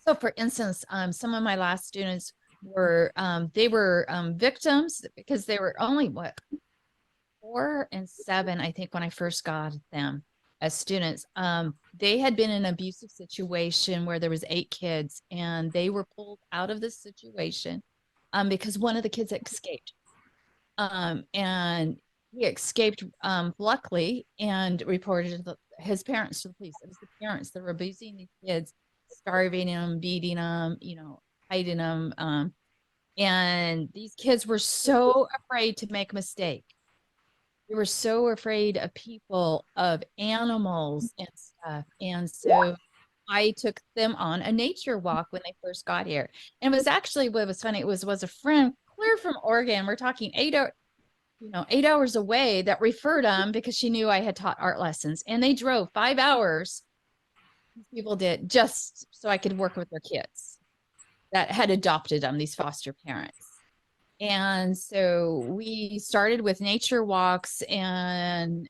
So, for instance, some of my last students were victims, because they were only 4 and 7, I think, when I first got them as students. They had been in an abusive situation where there was 8 kids, and they were pulled out of this situation because one of the kids escaped. And he escaped, luckily, and reported his parents to the police. It was the parents that were abusing these kids, starving them, beating them, hiding them. And these kids were so afraid to make a mistake. They were so afraid of people, of animals and stuff. And so I took them on a nature walk when they first got here. And it was actually, what was funny, it was a friend clear from Oregon. We're talking 8 hours away, that referred them because she knew I had taught art lessons. And they drove 5 hours, people did, just so I could work with their kids that had adopted them, these foster parents. And so we started with nature walks and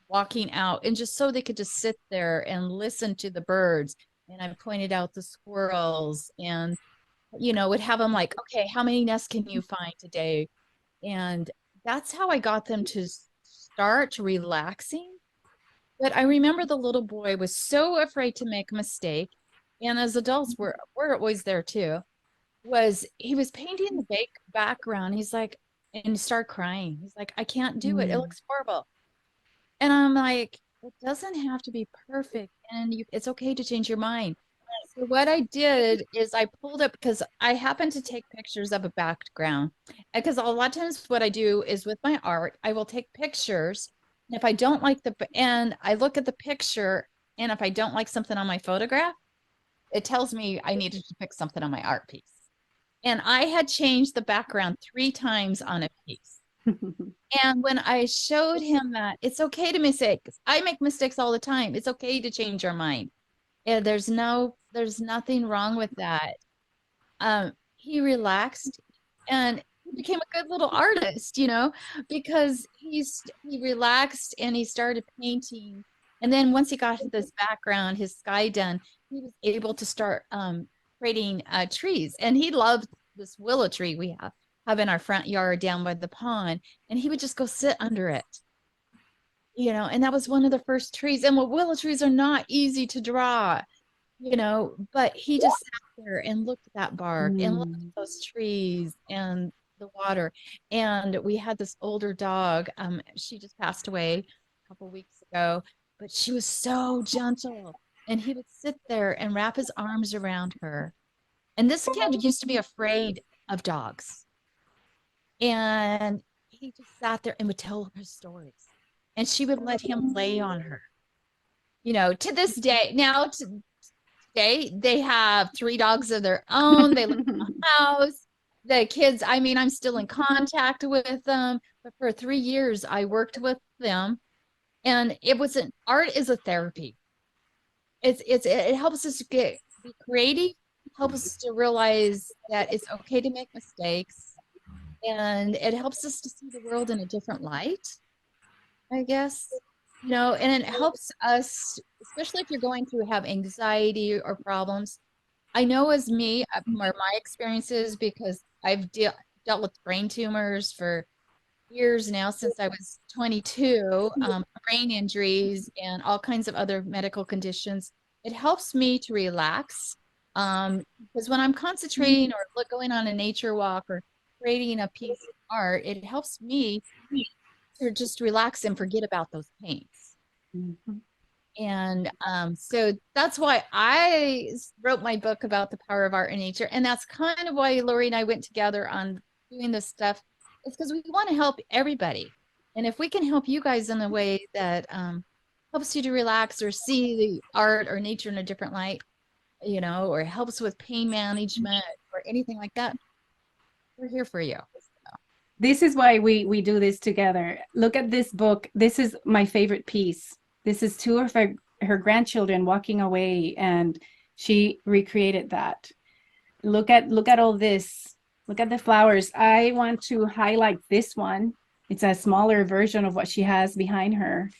walking out, and just so they could just sit there and listen to the birds. And I pointed out the squirrels, and would have them like, okay, how many nests can you find today? And that's how I got them to start relaxing. But I remember the little boy was so afraid to make a mistake, and as adults we're always there too. He was painting the background. He's like, and he started crying. He's like, I can't do it. It looks horrible. And I'm like, it doesn't have to be perfect, and it's okay to change your mind. So what I did is I pulled up because I happen to take pictures of a background. Because a lot of times what I do is with my art, I will take pictures. And if I don't like and I look at the picture, and if I don't like something on my photograph, it tells me I needed to pick something on my art piece. And I had changed the background 3 times on a piece. And when I showed him that it's okay to mistake, I make mistakes all the time. It's okay to change your mind. Yeah, there's nothing wrong with that. He relaxed and he became a good little artist, because he relaxed and he started painting. And then once he got this background, his sky done, he was able to start creating trees. And he loved this willow tree we have in our front yard down by the pond. And he would just go sit under it. And that was one of the first trees. And willow trees are not easy to draw, but he just sat there and looked at that bark and looked at those trees and the water. And we had this older dog. She just passed away a couple weeks ago, but she was so gentle. And he would sit there and wrap his arms around her. And this kid used to be afraid of dogs. And he just sat there and would tell her stories. And she would let him lay on her. To this day, today, they have 3 dogs of their own. They live in the house. The kids, I'm still in contact with them. But for 3 years, I worked with them. And art is a therapy. It helps us be creative, helps us to realize that it's okay to make mistakes. And it helps us to see the world in a different light, I guess, and it helps us, especially if you're going through have anxiety or problems. I know as me, my experiences, because I've dealt with brain tumors for years now, since I was 22, brain injuries and all kinds of other medical conditions. It helps me to relax because when I'm concentrating or going on a nature walk or creating a piece of art, it helps me to just relax and forget about those pains. And so that's why I wrote my book about the power of art and nature. And that's kind of why Lori and I went together on doing this stuff. It's because we want to help everybody. And if we can help you guys in a way that helps you to relax or see the art or nature in a different light, or helps with pain management or anything like that, we're here for you. This is why we do this together. Look at this book. This is my favorite piece. This is 2 of her grandchildren walking away, and she recreated that. Look at all this. Look at the flowers. I want to highlight this one. It's a smaller version of what she has behind her.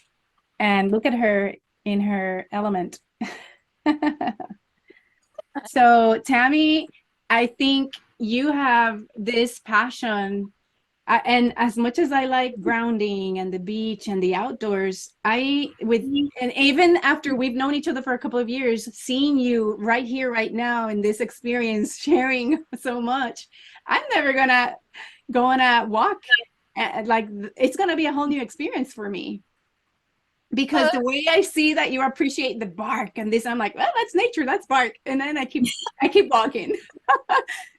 And look at her in her element. So Tammy, I think you have this passion. And as much as I like grounding and the beach and the outdoors, and even after we've known each other for a couple of years, seeing you right here, right now in this experience, sharing so much, I'm never gonna go on a walk. It's gonna be a whole new experience for me. Because the way I see that you appreciate the bark and this, I'm like, well, that's nature, that's bark. And then I keep walking.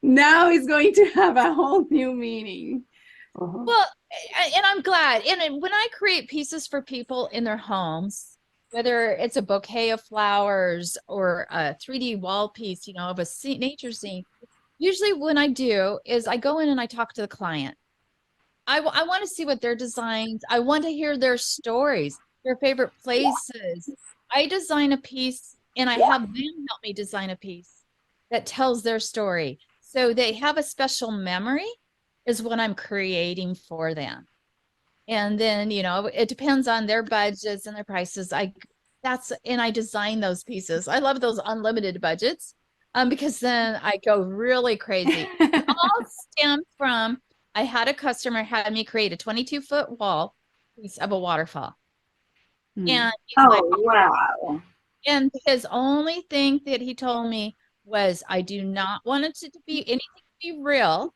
Now it's going to have a whole new meaning. Well, and I'm glad. And when I create pieces for people in their homes, whether it's a bouquet of flowers or a 3D wall piece, of a nature scene, usually when I do is I go in and I talk to the client. I want to see what their designs, I want to hear their stories, their favorite places. I design a piece and I have them help me design a piece that tells their story. So they have a special memory is what I'm creating for them. And then, it depends on their budgets and their prices. I design those pieces. I love those unlimited budgets because then I go really crazy. It all stemmed from, I had a customer had me create a 22-foot wall piece of a waterfall. And wow. And his only thing that he told me was, I do not want it to be anything to be real.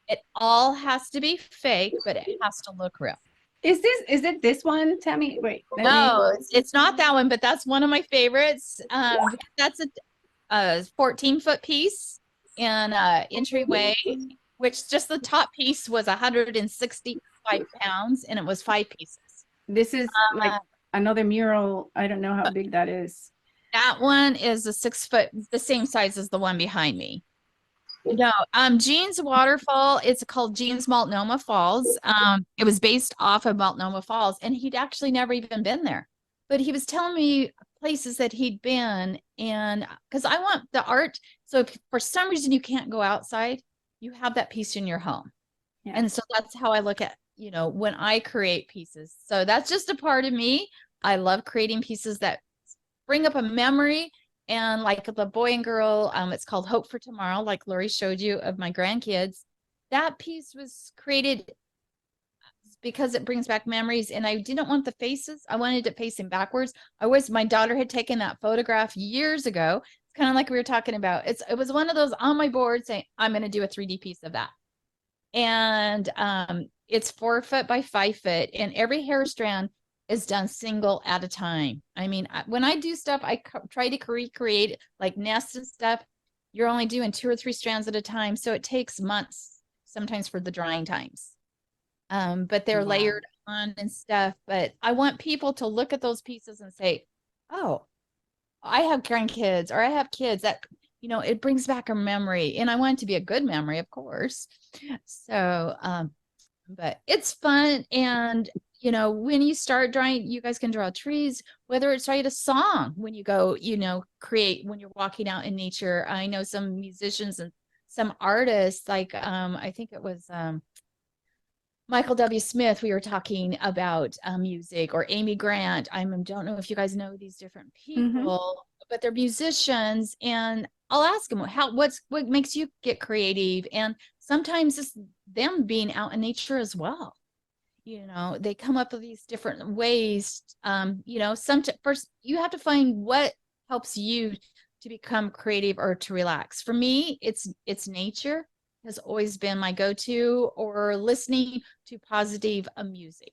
It all has to be fake, but it has to look real. Is it this one? Tammy, wait. No, it's not that one, but that's one of my favorites. That's a 14-foot piece in a entryway, which just the top piece was 165 pounds, and it was 5 pieces. This is like another mural. I don't know how big that is. That one is a 6 foot, the same size as the one behind me. No, Gene's waterfall, it's called Gene's Multnomah Falls. It was based off of Multnomah Falls, and he'd actually never even been there. But he was telling me places that he'd been, and because I want the art. So if for some reason you can't go outside, you have that piece in your home. Yeah. And so that's how I look at, you know, when I create pieces. So that's just a part of me. I love creating pieces that bring up a memory. And like the boy and girl, it's called Hope for Tomorrow, like Lori showed you, of my grandkids. That piece was created because it brings back memories, and I didn't want the faces. I wanted it facing backwards. My daughter had taken that photograph years ago. It's kind of like we were talking about. It was one of those on my board saying, I'm going to do a 3D piece of that. And it's 4 foot by 5 foot, and every hair strand is done single at a time. I mean, when I do stuff, I try to recreate like nests and stuff. You're only doing 2 or 3 strands at a time. So it takes months sometimes for the drying times. But they're layered on and stuff. But I want people to look at those pieces and say, oh, I have grandkids, or I have kids, that, you know, it brings back a memory, and I want it to be a good memory, of course. So, but it's fun. And you know, when you start drawing, you guys can draw trees, whether it's write a song when you go, you know, create when you're walking out in nature. I know some musicians and some artists, like I think it was Michael W. Smith, we were talking about music, or Amy Grant. I don't know if you guys know these different people, but they're musicians, and I'll ask them what makes you get creative, and sometimes it's them being out in nature as well. You know, they come up with these different ways. You know, first you have to find what helps you to become creative or to relax. For me, it's nature has always been my go-to, or listening to positive music.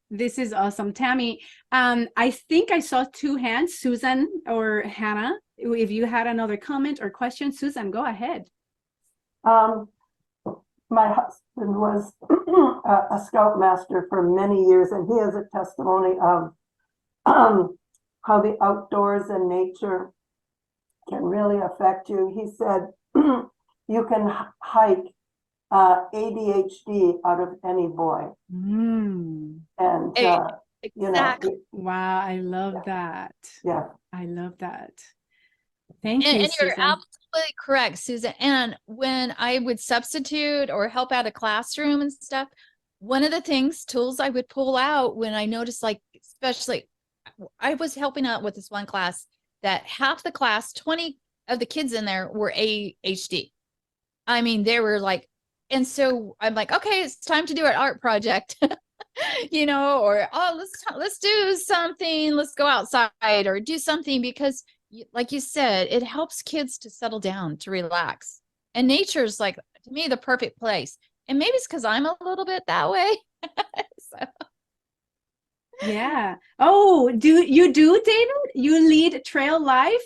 This is awesome. Tammy, I think I saw 2 hands, Susan or Hannah. If you had another comment or question, Susan, go ahead. My husband was a scoutmaster for many years, and he has a testimony of how the outdoors and nature can really affect you. He said, you can hike ADHD out of any boy. And, Exactly. you know, Wow, I love that. Yeah. I love that. Thank you, And you're Susan. absolutely correct, Susan. And when I would substitute or help out a classroom and stuff, one of the tools I would pull out when I noticed, like, especially I was helping out with this one class that half the class, 20 of the kids in there were ADHD. I mean, they were like, and so I'm like, okay, it's time to do an art project, you know, or, oh, let's do something. Let's go outside or do something, because like you said, it helps kids to settle down, to relax. And nature's, like, to me, the perfect place. And maybe it's because I'm a little bit that way. So. Yeah. Oh, David? You lead Trail Life?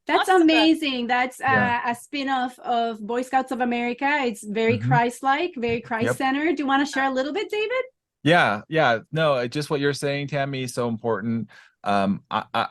That's Awesome. amazing. That's a spin-off of Boy Scouts of America. It's very Christ-like, very Christ-centered. Do you want to share a little bit, David? Yeah. No, just what you're saying, Tammy, is so important. I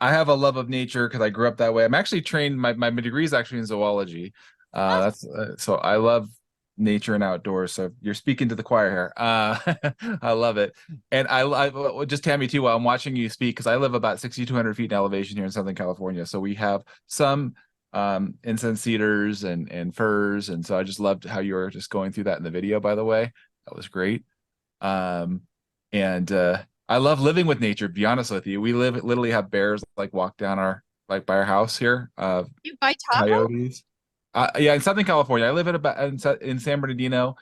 have a love of nature because I grew up that way. I'm actually trained, my degree is actually in zoology. So I love nature and outdoors. So you're speaking to the choir here. I love it. And I just, Tammy, too, while I'm watching you speak, because I live about 6,200 feet in elevation here in Southern California. So we have some incense cedars and firs. And so I just loved how you were just going through that in the video, by the way. That was great. I love living with nature, to be honest with you. We literally have bears like walk down by our house here. You buy Tahoe? Coyotes. Yeah, in Southern California. I live in San Bernardino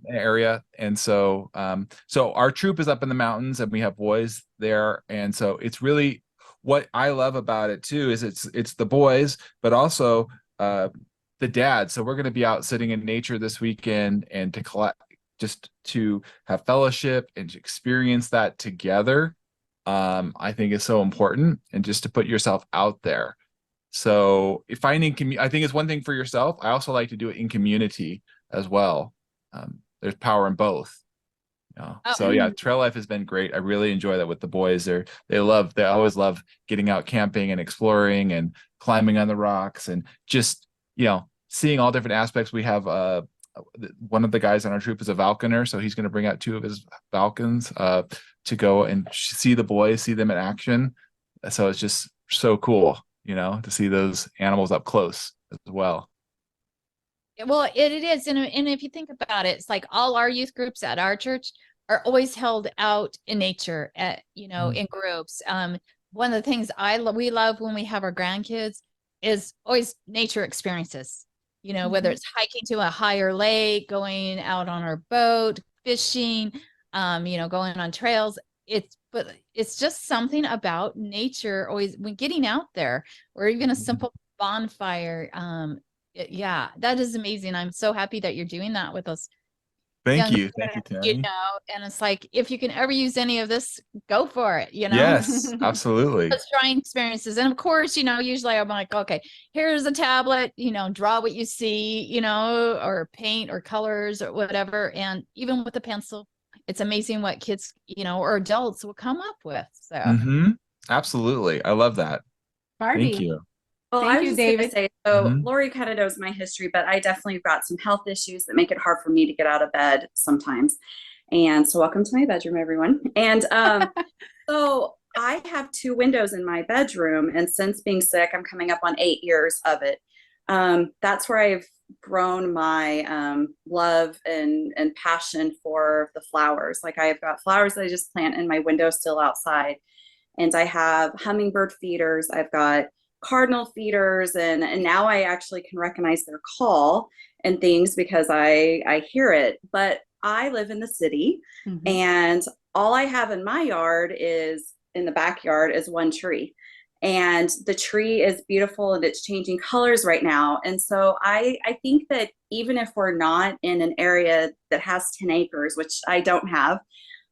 area. And so so our troop is up in the mountains, and we have boys there. And so it's really, what I love about it too is it's the boys, but also the dads. So we're going to be out sitting in nature this weekend, and to collect, just to have fellowship and to experience that together, I think is so important, and just to put yourself out there. So finding I think it's one thing for yourself. I also like to do it in community as well. There's power in both. So yeah, trail life has been great. I really enjoy that with the boys. They always love getting out camping and exploring and climbing on the rocks and just, seeing all different aspects. We have one of the guys on our troop is a falconer, so he's going to bring out 2 of his falcons to go and see the boys, see them in action. So it's just so cool, to see those animals up close as well. Well, it is. And if you think about it, it's like all our youth groups at our church are always held out in nature in groups. One of the things we love when we have our grandkids is always nature experiences, whether it's hiking to a higher lake, going out on our boat, fishing, going on trails. But it's just something about nature always when getting out there, or even a simple bonfire. Yeah, that is amazing. I'm so happy that you're doing that with us. Thank you, Tammy. And it's like, if you can ever use any of this, go for it, Yes, absolutely. Those drawing experiences. And of course, usually I'm like, okay, here's a tablet, draw what you see, or paint or colors or whatever. And even with a pencil, it's amazing what kids, or adults will come up with. So absolutely. I love that. Barbie. Thank you. Well, Thank I was you, just going to David. say, so Lori kind of knows my history, but I definitely got some health issues that make it hard for me to get out of bed sometimes. And so welcome to my bedroom, everyone. And so I have 2 windows in my bedroom. And since being sick, I'm coming up on 8 years of it. That's where I've grown my love and passion for the flowers. Like I've got flowers that I just plant in my windowsill outside. And I have hummingbird feeders. I've got cardinal feeders, and now I actually can recognize their call and things because I hear it. But I live in the city, and all I have in my yard is in the backyard is 1 tree, and the tree is beautiful and it's changing colors right now. And so I think that even if we're not in an area that has 10 acres, which I don't have,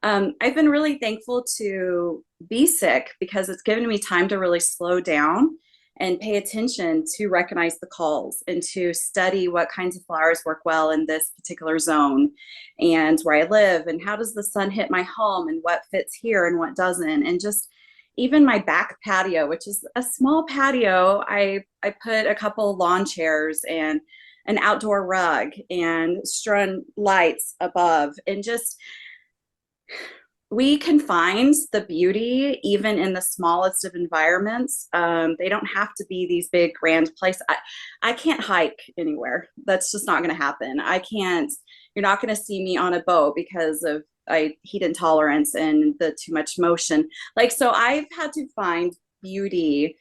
I've been really thankful to be sick because it's given me time to really slow down and pay attention to recognize the calls and to study what kinds of flowers work well in this particular zone and where I live, and how does the sun hit my home and what fits here and what doesn't. And just even my back patio, which is a small patio, I put a couple lawn chairs and an outdoor rug and strung lights above, and just we can find the beauty even in the smallest of environments. They don't have to be these big grand places. I can't hike anywhere. That's just not going to happen. You're not going to see me on a boat because of heat intolerance and the too much motion. So I've had to find beauty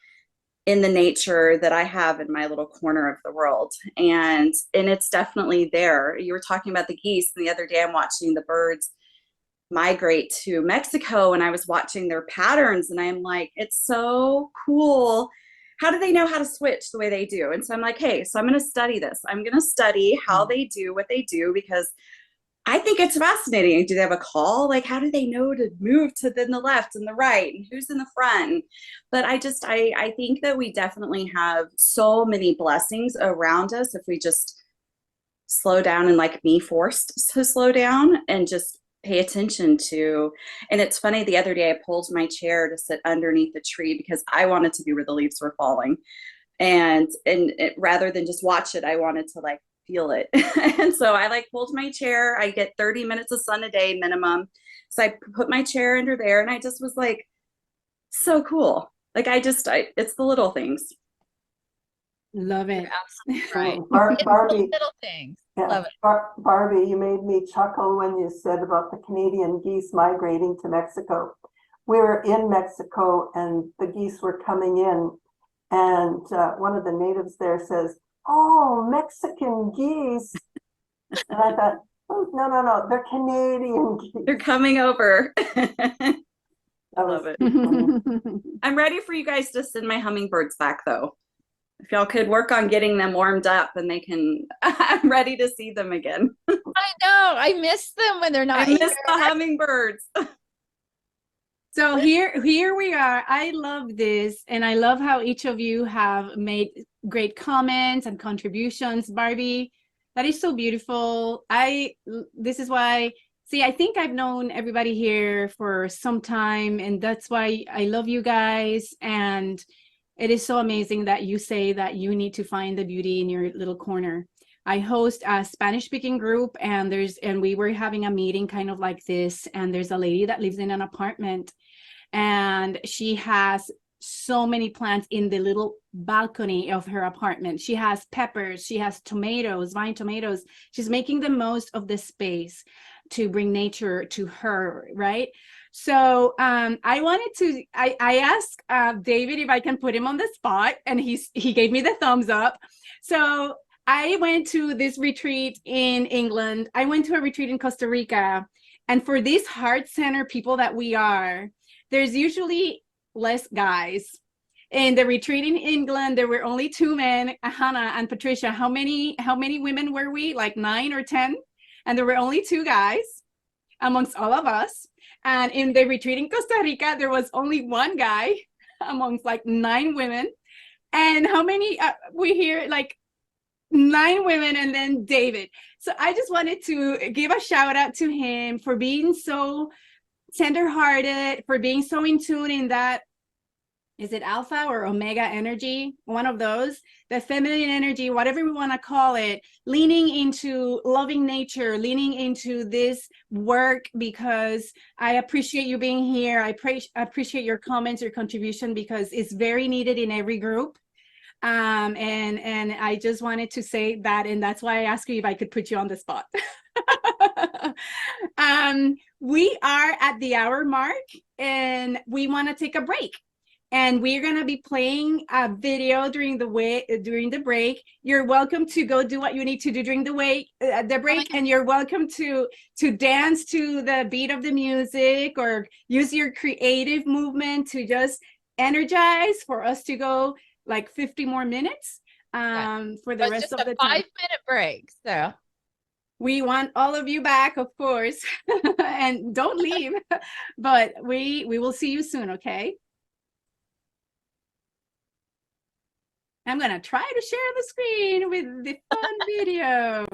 in the nature that I have in my little corner of the world. And it's definitely there. You were talking about the geese, and the other day I'm watching the birds migrate to Mexico, and I was watching their patterns, and I'm like, it's so cool. How do they know how to switch the way they do? And so I'm like, hey, so I'm going to study this. I'm going to study how they do what they do, because I think it's fascinating. Do they have a call? Like, how do they know to move to the left and the right, and who's in the front? But I think that we definitely have so many blessings around us if we just slow down, and like me, forced to slow down and just pay attention to. And it's funny, the other day I pulled my chair to sit underneath the tree because I wanted to be where the leaves were falling, and rather than just watch it, I wanted to like feel it. And so I pulled my chair. I get 30 minutes of sun a day minimum, so I put my chair under there, and I just was like, so cool. Like it's the little things. Love it. You're absolutely Barbie, right. It's little things. yeah, Love it. Barbie, you made me chuckle when you said about the Canadian geese migrating to Mexico. We were in Mexico and the geese were coming in, and one of the natives there says, "Oh, Mexican geese." And I thought, oh, no, they're Canadian geese. They're coming over. That was Love it. I'm ready for you guys to send my hummingbirds back, though. If y'all could work on getting them warmed up, and I'm ready to see them again. I know. I miss them when they're not I miss here. the hummingbirds. So here we are. I love this, and I love how each of you have made great comments and contributions. Barbie, that is so beautiful. This is why, see, I think I've known everybody here for some time, and that's why I love you guys. And it is so amazing that you say that you need to find the beauty in your little corner. I host a Spanish speaking group, and we were having a meeting kind of like this, and there's a lady that lives in an apartment, and she has so many plants in the little balcony of her apartment. She has peppers, she has tomatoes, vine tomatoes. She's making the most of the space to bring nature to her, right? So I asked David if I can put him on the spot, and he gave me the thumbs up. So I went to this retreat in England. I went to a retreat in Costa Rica. And for these heart center people that we are, there's usually less guys. In the retreat in England, there were only 2 men, Hannah and Patricia. How many women were we? Like 9 or 10? And there were only 2 guys amongst all of us. And in the retreat in Costa Rica, there was only 1 guy amongst like 9 women. And how many we hear, like 9 women, and then David. So I just wanted to give a shout out to him for being so tenderhearted, for being so in tune in that, is it alpha or omega energy? One of those, the feminine energy, whatever we want to call it, leaning into loving nature, leaning into this work, because I appreciate you being here. I appreciate your comments, your contribution, because it's very needed in every group. And I just wanted to say that, and that's why I asked you if I could put you on the spot. We are at the hour mark, and we want to take a break. And we're going to be playing a video during the break. You're welcome to go do what you need to do during the break, and you're welcome to dance to the beat of the music, or use your creative movement to just energize for us to go like 50 more minutes for the rest of the time. 5-minute break. So we want all of you back, of course, and don't leave, but we will see you soon, okay? I'm gonna try to share the screen with the fun video.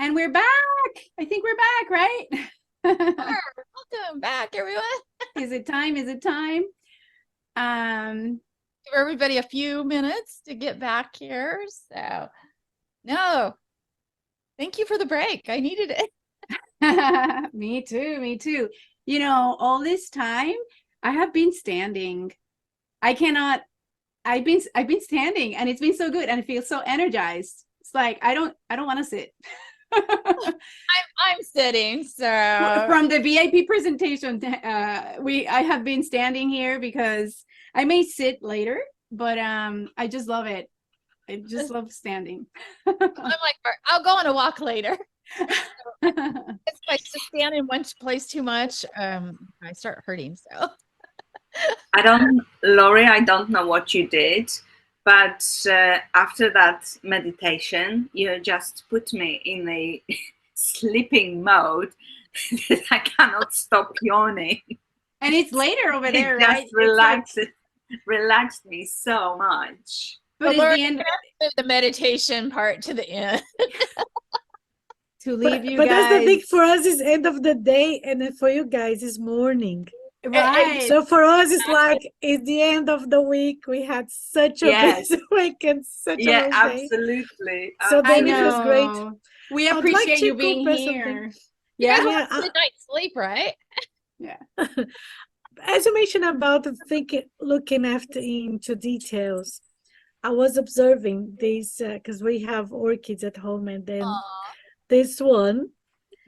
And we're back. I think we're back, right? Welcome back, everyone. Is it time? Is it time? Give everybody a few minutes to get back here. So, no, thank you for the break. I needed it. Me too, me too. You know, all this time I have been standing. I've been standing and it's been so good and I feel so energized. It's like I don't want to sit. I'm sitting. So From the VIP presentation, I have been standing here because I may sit later, but I just love it. I just love standing. I'm like, I'll go on a walk later. If I just stand in one place too much, I start hurting. So Laurie, I don't know what you did, but after that meditation, you just put me in a sleeping mode that I cannot stop yawning. And it's later over there, It right? just relaxed me so much. But Laura, at the end, move the meditation part to the end. to leave you but guys. that's the thing, for us is end of the day, and then for you guys is morning. Right. So for us it's like it's the end of the week. We had such a Yes. busy week and such a Yeah, long day. absolutely. So then I it was great. know. We I'd like appreciate to you being prepare something. here. You guys Yeah. Yeah, want a good night's sleep, right? as you mentioned about thinking, looking after into details, I was observing these because we have orchids at home, and then Aw. this one,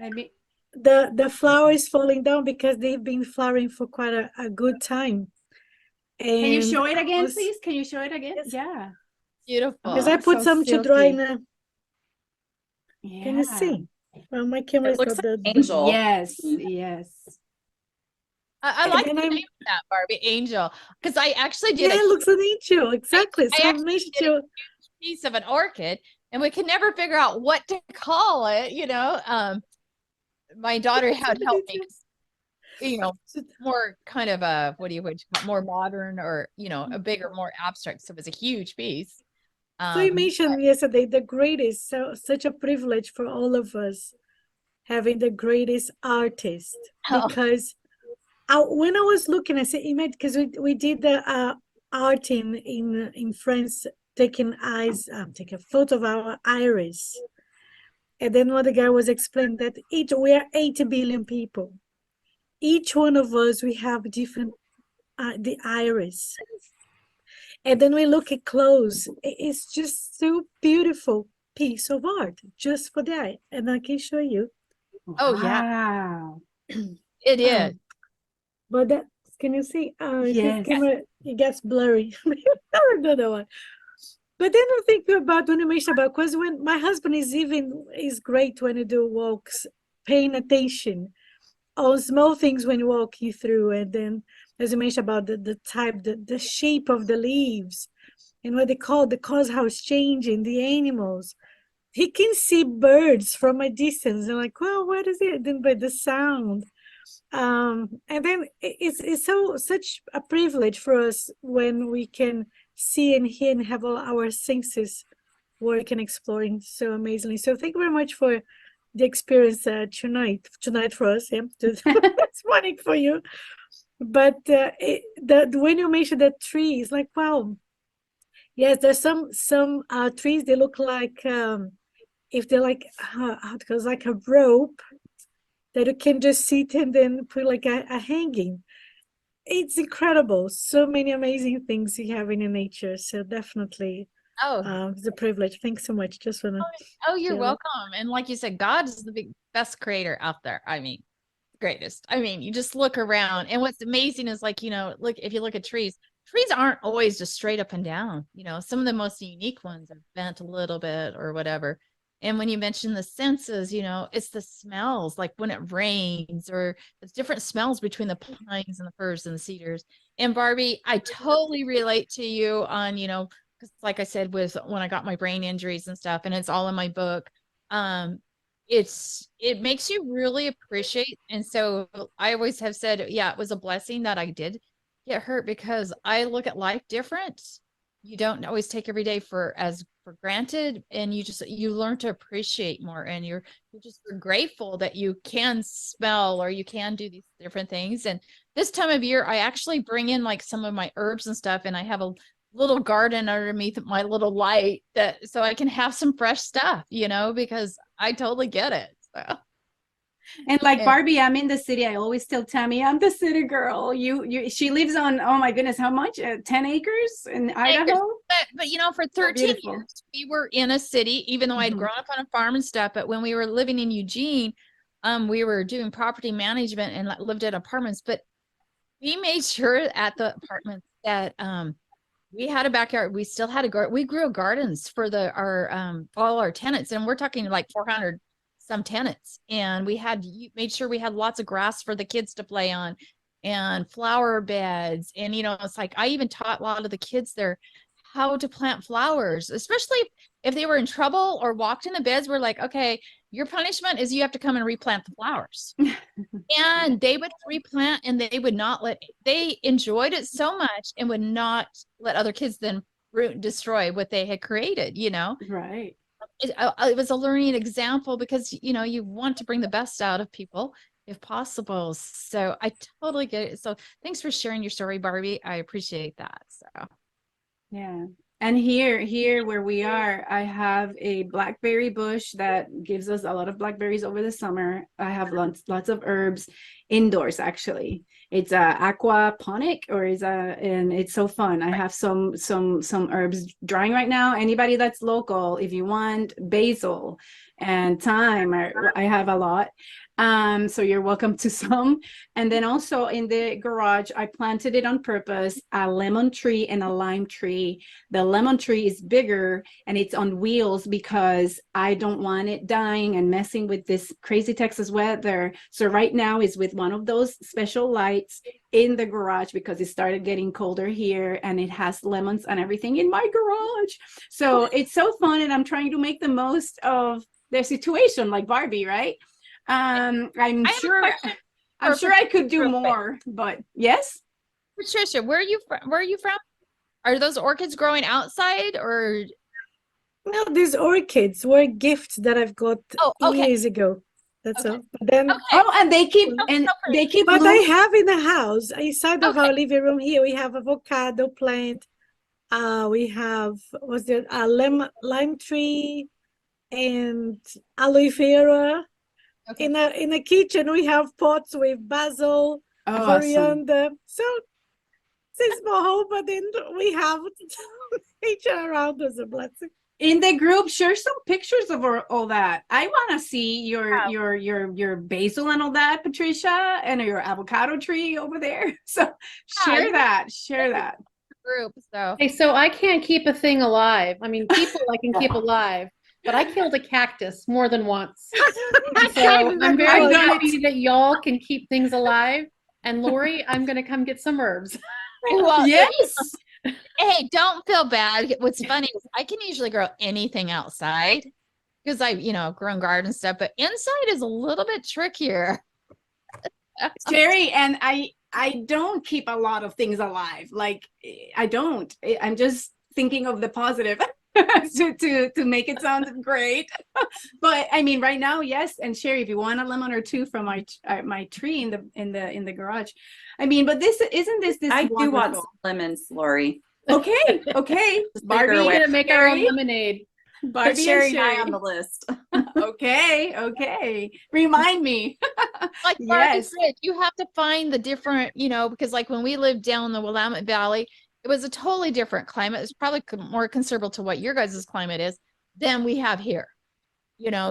I mean, the flower is falling down because they've been flowering for quite a good time. can you And show it again, was- please? Can you show it again? Yes. Yeah. Beautiful. Because I Oh, put so some to dry silky. now. Yeah. Can you see? Well, my camera It is looks not like the angel. Yes, Mhm. yes. I And like then the I'm- name of that, Barbie, Angel, because I actually Yeah, did it looks an angel, exactly. So I actually mentioned did a to piece of an orchid, and we could never figure out what to call it. My daughter had helped me. 'Cause, more kind of a what do you call it, more modern, or a bigger, more abstract. So it was a huge piece. So you mentioned yesterday the greatest, so such a privilege for all of us having the greatest artist, Oh. because when I was looking, I said, imagine, because we did the art in France, taking a photo of our iris, and then what the guy was explaining that we are 80 billion people, each one of us we have different the iris. And then we look at clothes. It's just so beautiful piece of art just for that. And I can show you. Oh, yeah. Wow. It is. But that, can you see? This Yes. camera, it gets blurry. Another one. But then I think about when you mentioned about, because when my husband is great when you do walks, paying attention on small things when walking through, and then as you mentioned about the type, the shape of the leaves, and what they call the colors, how it's changing, the animals. He can see birds from a distance. And like, well, what is it? Then by the sound. And then it's such a privilege for us when we can see and hear and have all our senses work and exploring so amazingly. So thank you very much for the experience tonight for us. Yeah, it's morning for you. But when you mentioned that trees, like, wow, yes, there's some trees, they look like if they're like how it goes, like a rope that you can just sit and then put like a hanging. It's incredible. So many amazing things you have in your nature. So definitely it's a privilege. Thanks so much. Just wanna You're share that. welcome. And like you said, God is the best creator out there. I mean, greatest. I mean, you just look around, and what's amazing is, like, look, if you look at trees aren't always just straight up and down. Some of the most unique ones are bent a little bit or whatever. And when you mention the senses, it's the smells, like when it rains, or it's different smells between the pines and the firs and the cedars. And Barbie, I totally relate to you on, because like I said, with when I got my brain injuries and stuff, and it's all in my book. It makes you really appreciate. And so I always have said, yeah, it was a blessing that I did get hurt, because I look at life different. You don't always take every day for as for granted, and you learn to appreciate more, and you're just grateful that you can smell or you can do these different things. And this time of year, I actually bring in like some of my herbs and stuff, and I have a little garden underneath my little light so I can have some fresh stuff, because I totally get it. So. And like And- Barbie, I'm in the city. I always tell Tammy, I'm the city girl. She lives on, oh my goodness, how much? 10 acres in Idaho? But for 13 beautiful. years, we were in a city, even though I'd Mhm. grown up on a farm and stuff. But when we were living in Eugene, we were doing property management and lived in apartments. But we made sure at the apartments that we had a backyard. We still had a garden. We grew gardens for all our tenants, and we're talking like 400 some tenants. And we made sure we had lots of grass for the kids to play on, and flower beds. And it's like I even taught a lot of the kids there how to plant flowers, especially if they were in trouble or walked in the beds. We're like, okay, your punishment is you have to come and replant the flowers. And they would replant, and they enjoyed it so much and would not let other kids then destroy what they had created, Right. It was a learning example, because you want to bring the best out of people if possible. So I totally get it. So thanks for sharing your story, Barbie. I appreciate that. So Yeah. And here where we are, I have a blackberry bush that gives us a lot of blackberries over the summer. I have lots of herbs indoors, actually. It's aquaponic, and it's so fun. I have some herbs drying right now. Anybody that's local, if you want basil and thyme, I have a lot. So you're welcome to some. And then also in the garage, I planted it on purpose, a lemon tree and a lime tree. The lemon tree is bigger and it's on wheels because I don't want it dying and messing with this crazy Texas weather. So right now is with one of those special lights in the garage because it started getting colder here, and it has lemons and everything in my garage. So it's so fun, and I'm trying to make the most of their situation, like Barbie, right? I'm sure I could do more, but yes. Patricia, where are you from? Are those orchids growing outside, or? No, these orchids were gifts that I've got Oh, okay. years ago. That's Okay. all. But then, Oh, and they keep but I blooming. have in the house, inside of Okay. our living room here, we have avocado plant. We have, a lime tree and aloe vera. Okay. In a kitchen, we have pots with basil, Oh, awesome. coriander. So it's small home, but then we have nature around us, a blessing. In the group, share some pictures of all that. I want to see your basil and all that, Patricia, and your avocado tree over there. So share that. Group. So Hey, so I can't keep a thing alive. I mean, people I can keep alive, but I killed a cactus more than once. So I'm very I've done happy that y'all can keep things alive. And Lori, I'm gonna come get some herbs. well, Yes. hey, don't feel bad. What's funny is I can usually grow anything outside because I've grown garden stuff, but inside is a little bit trickier. Sherry, and I don't keep a lot of things alive. Like I don't. I'm just thinking of the positive to make it sound great. But I mean, right now, yes. And Sherry, if you want a lemon or two from my tree in the garage, I mean, but this I do want wonderful? some lemons, Lori. Okay, Barbie, We're gonna make our own Sherry, lemonade. Put Barbie and Sherry high Sherry. on the list. Okay. Remind me. Like Barbie Yes. said, you have to find the different, because like when we lived down in the Willamette Valley, it was a totally different climate. It's probably more conservative to what your guys' climate is than we have here.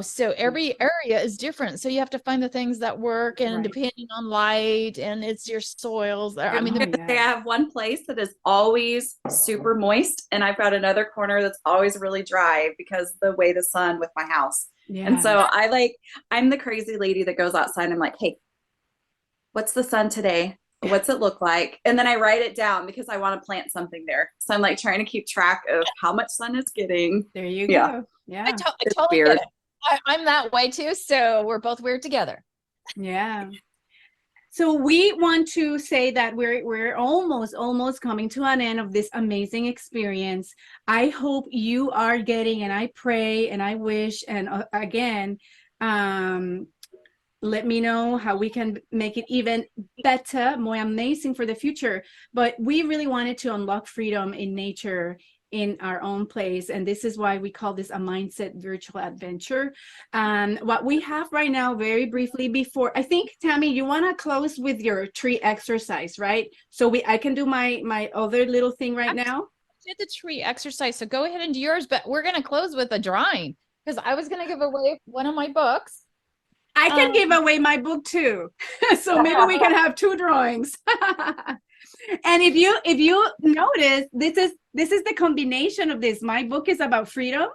So every area is different. So you have to find the things that work, and Right. depending on light and it's your soils. I mean, Oh, I have one place that is always super moist, and I've got another corner that's always really dry because the way the sun with my house. yeah. And so I'm the crazy lady that goes outside and I'm like, hey, what's the sun today? What's it look like? And then I write it down because I want to plant something there. So I'm like trying to keep track of how much sun it's getting. There you Yeah. go. Yeah. I It's totally weird. get it. I'm that way too. So we're both weird together. Yeah. So we want to say that we're almost coming to an end of this amazing experience. I hope you are getting, and I pray and I wish, and again, let me know how we can make it even better, more amazing for the future. But we really wanted to unlock freedom in nature in our own place. And this is why we call this a mindset virtual adventure. What we have right now, very briefly before, I think, Tammy, you want to close with your tree exercise, right? So I can do my other little thing right now. Did the tree exercise. So go ahead and do yours, but we're going to close with a drawing because I was going to give away one of my books. I can give away my book too. So maybe we can have 2 drawings. And if you notice, this is the combination of this. My book is about freedom,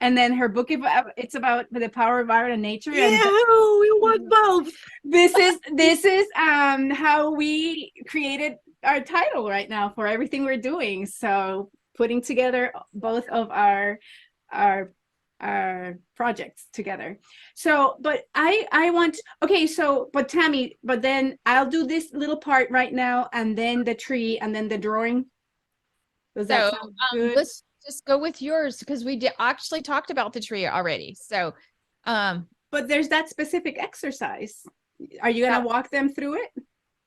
and then her book it's about the power of art and nature. Yeah, we want both. This is how we created our title right now for everything we're doing. So putting together both of our projects together. So, but I want, okay, so, but Tammy, but then I'll do this little part right now, and then the tree, and then the drawing. Does that sound good? Let's just go with yours because we actually talked about the tree already. So, but there's that specific exercise. Are you gonna walk them through it?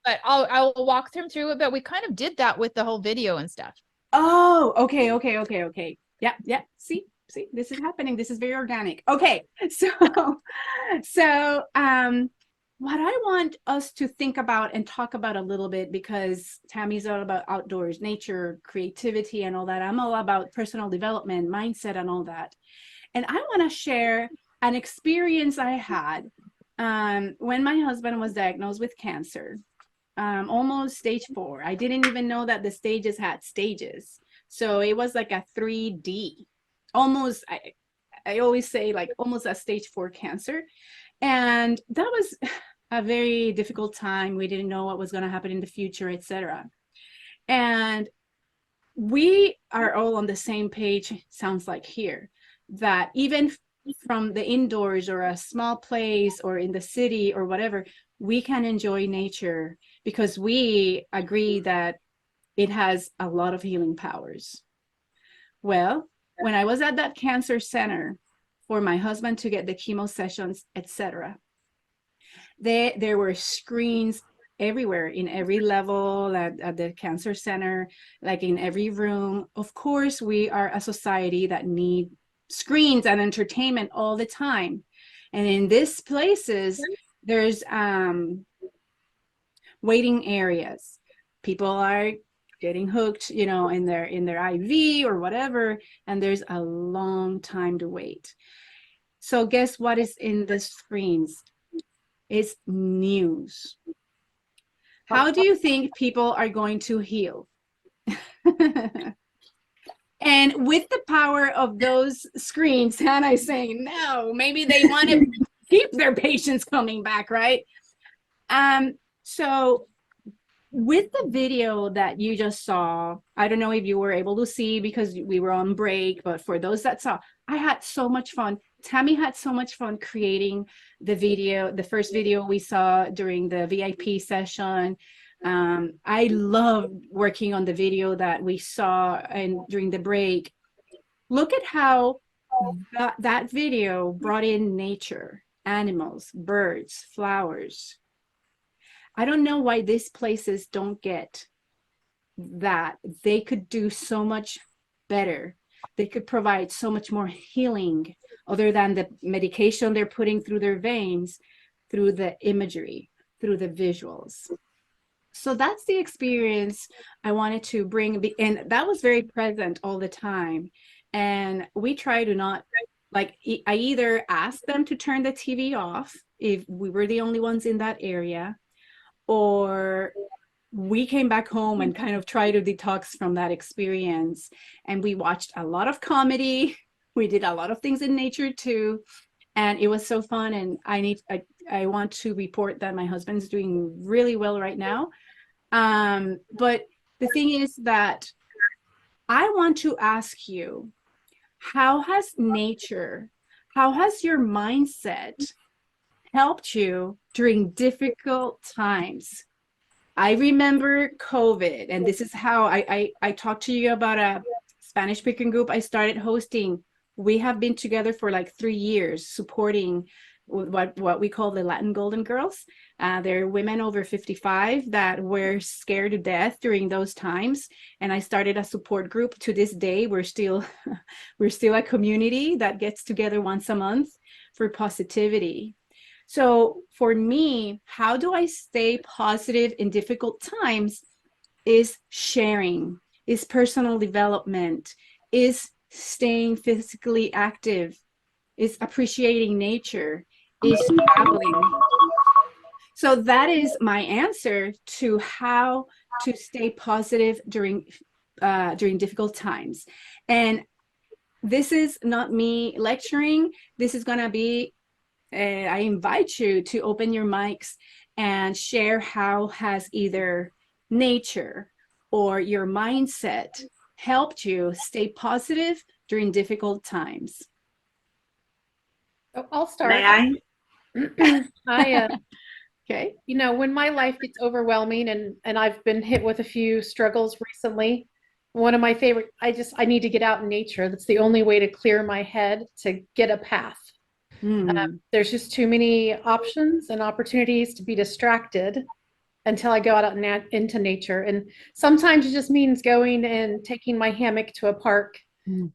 But I'll walk them through it, but we kind of did that with the whole video and stuff. Oh, okay. Yeah. See, this is happening. This is very organic. Okay, so what I want us to think about and talk about a little bit, because Tammy's all about outdoors, nature, creativity, and all that. I'm all about personal development, mindset, and all that. And I want to share an experience I had when my husband was diagnosed with cancer, almost stage 4. I didn't even know that the stages had stages. So it was like a 3D. Almost, I always say like almost a stage 4 cancer. And that was a very difficult time. We didn't know what was going to happen in the future, etc. And we are all on the same page, sounds like here, that even from the indoors or a small place or in the city or whatever, we can enjoy nature because we agree that it has a lot of healing powers. Well, when I was at that cancer center for my husband to get the chemo sessions, etc., there were screens everywhere, in every level at the cancer center, like in every room. Of course, we are a society that need screens and entertainment all the time. And in these places, there's waiting areas. People are getting hooked, you know, in their IV or whatever, and there's a long time to wait. So guess what is in the screens? It's news. How do you think people are going to heal? And with the power of those screens, Hannah is saying, no, maybe they want to keep their patients coming back, right? So with the video that you just saw, I don't know if you were able to see because we were on break, but for those that saw, I had so much fun. Tammy had so much fun creating the video, the first video we saw during the VIP session. I loved working on the video that we saw and during the break. Look at how that video brought in nature, animals, birds, flowers. I don't know why these places don't get that. They could do so much better. They could provide so much more healing other than the medication they're putting through their veins, through the imagery, through the visuals. So that's the experience I wanted to bring. And that was very present all the time. And we try to not, like, I either asked them to turn the TV off if we were the only ones in that area, or we came back home and kind of tried to detox from that experience. And we watched a lot of comedy. We did a lot of things in nature too. And it was so fun. And I want to report that my husband's doing really well right now. But the thing is that I want to ask you, how has nature, how has your mindset helped you during difficult times? I remember COVID, and this is how I talked to you about a Spanish speaking group I started hosting. We have been together for like 3 years supporting what we call the Latin Golden Girls. They're women over 55 that were scared to death during those times. And I started a support group. To this day, we're still a community that gets together once a month for positivity. So for me, how do I stay positive in difficult times is sharing, is personal development, is staying physically active, is appreciating nature, is traveling. So that is my answer to how to stay positive during difficult times. And this is not me lecturing. This is going to be, I invite you to open your mics and share how has either nature or your mindset helped you stay positive during difficult times. So I'll start. May I? Okay. You know, when my life gets overwhelming and I've been hit with a few struggles recently, one of my favorite, I need to get out in nature. That's the only way to clear my head, to get a path. There's just too many options and opportunities to be distracted until I go out into nature. And sometimes it just means going and taking my hammock to a park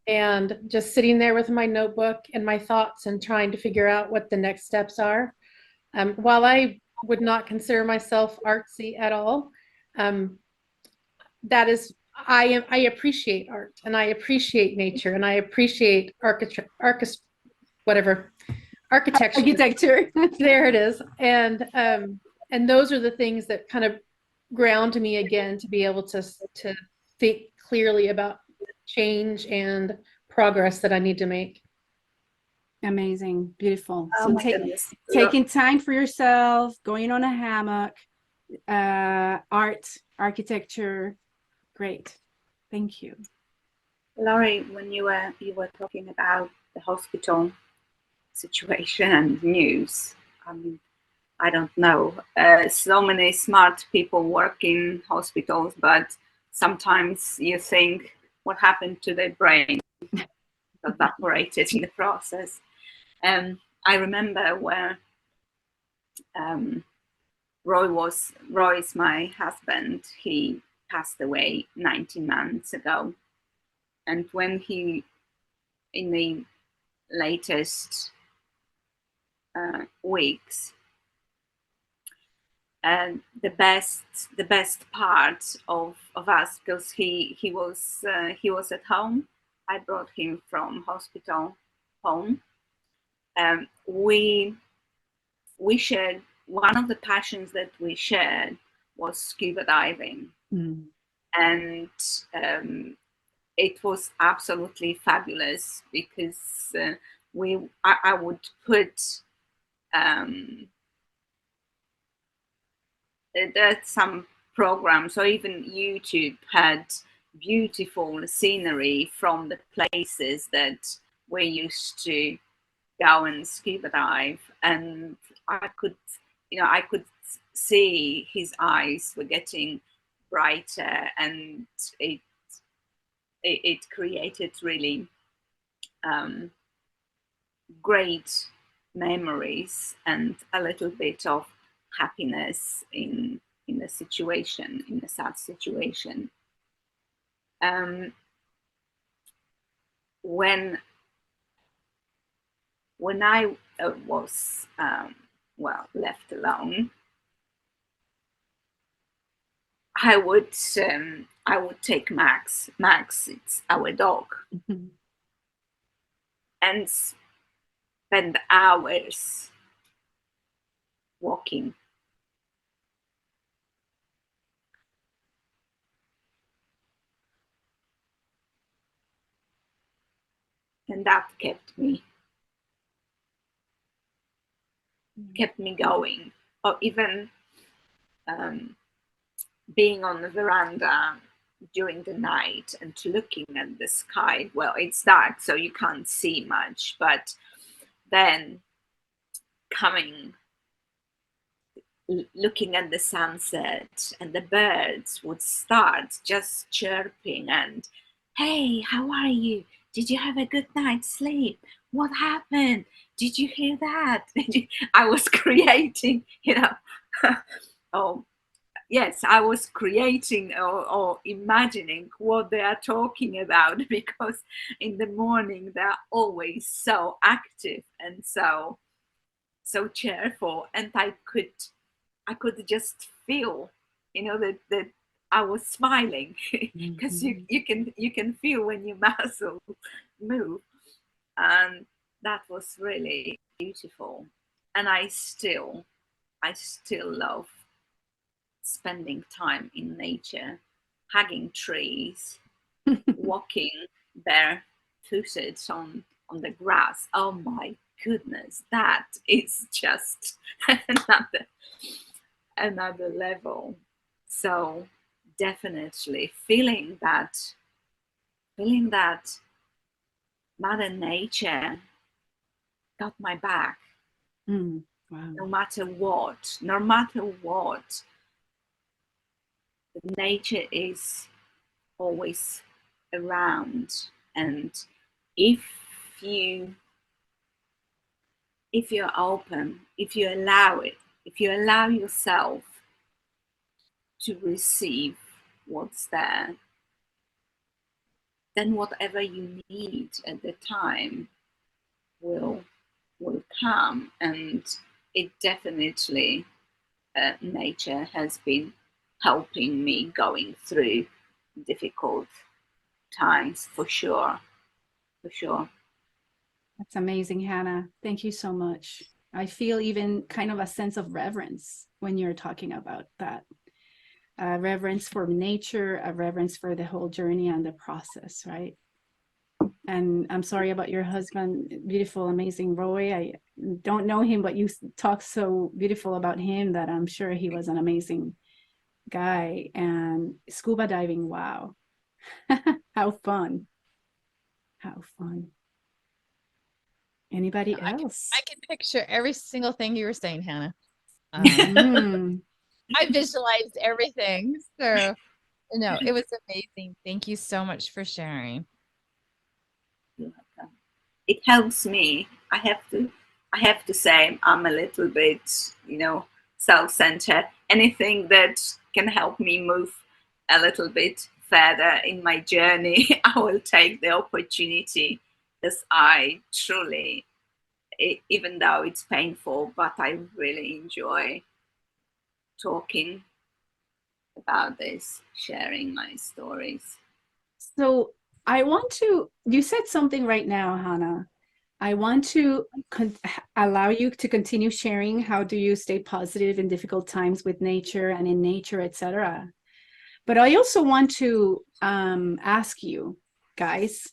and just sitting there with my notebook and my thoughts and trying to figure out what the next steps are. While I would not consider myself artsy at all, that is, I appreciate art and I appreciate nature and I appreciate architecture. There it is. And those are the things that kind of ground me again to be able to think clearly about change and progress that I need to make. Amazing. Beautiful. Oh So goodness. taking time for yourself, going on a hammock, art, architecture. Great. Thank you. Laurie, when you were talking about the hospital situation and news, I mean, I don't know. So many smart people work in hospitals, but sometimes you think, what happened to their brain? Evaporated in the process. I remember where Roy is my husband. He passed away 19 months ago. And when he, in the latest weeks, and the best part of us, because he was at home. I brought him from hospital home. We shared, one of the passions that we shared was scuba diving, and it was absolutely fabulous because I would put there's some programs, or even YouTube had beautiful scenery from the places that we used to go and scuba dive, and I could see his eyes were getting brighter, and it created really great memories and a little bit of happiness in the situation, in a sad situation. When I was left alone, I would take Max, it's our dog, and spend hours walking. And that kept me going. Or even being on the veranda during the night and looking at the sky. Well, it's dark, so you can't see much, but then coming looking at the sunset, and the birds would start just chirping and, hey, how are you? Did you have a good night's sleep? What happened? Did you hear that? I was creating, oh, yes, I was creating or imagining what they are talking about, because in the morning they're always so active and so cheerful, and I could just feel, that I was smiling, because you can feel when your muscles move, and that was really beautiful. And I still love spending time in nature, hugging trees, walking barefooted on the grass. Oh my goodness, that is just another level. So definitely feeling that Mother Nature got my back. Mm, wow. No matter what, nature is always around. And if you're open, if you allow it, if you allow yourself to receive what's there, then whatever you need at the time will come. And it definitely, nature has been helping me going through difficult times, for sure. That's amazing, Hannah. Thank you so much. I feel even kind of a sense of reverence when you're talking about that. Reverence for nature, a reverence for the whole journey and the process, right? And I'm sorry about your husband, beautiful, amazing Roy. I don't know him, but you talk so beautiful about him that I'm sure he was an amazing guy. And scuba diving, wow. How fun. How fun. Anybody else? I can picture every single thing you were saying, Hannah. Mm. I visualized everything. So, no, it was amazing. Thank you so much for sharing. You're welcome. It helps me. I have to say I'm a little bit, self-centered. Anything that can help me move a little bit further in my journey, I will take the opportunity, because I truly, even though it's painful, but I really enjoy talking about this, sharing my stories. So you said something right now, Hannah. I want to allow you to continue sharing. How do you stay positive in difficult times with nature and in nature, etc. But I also want to ask you guys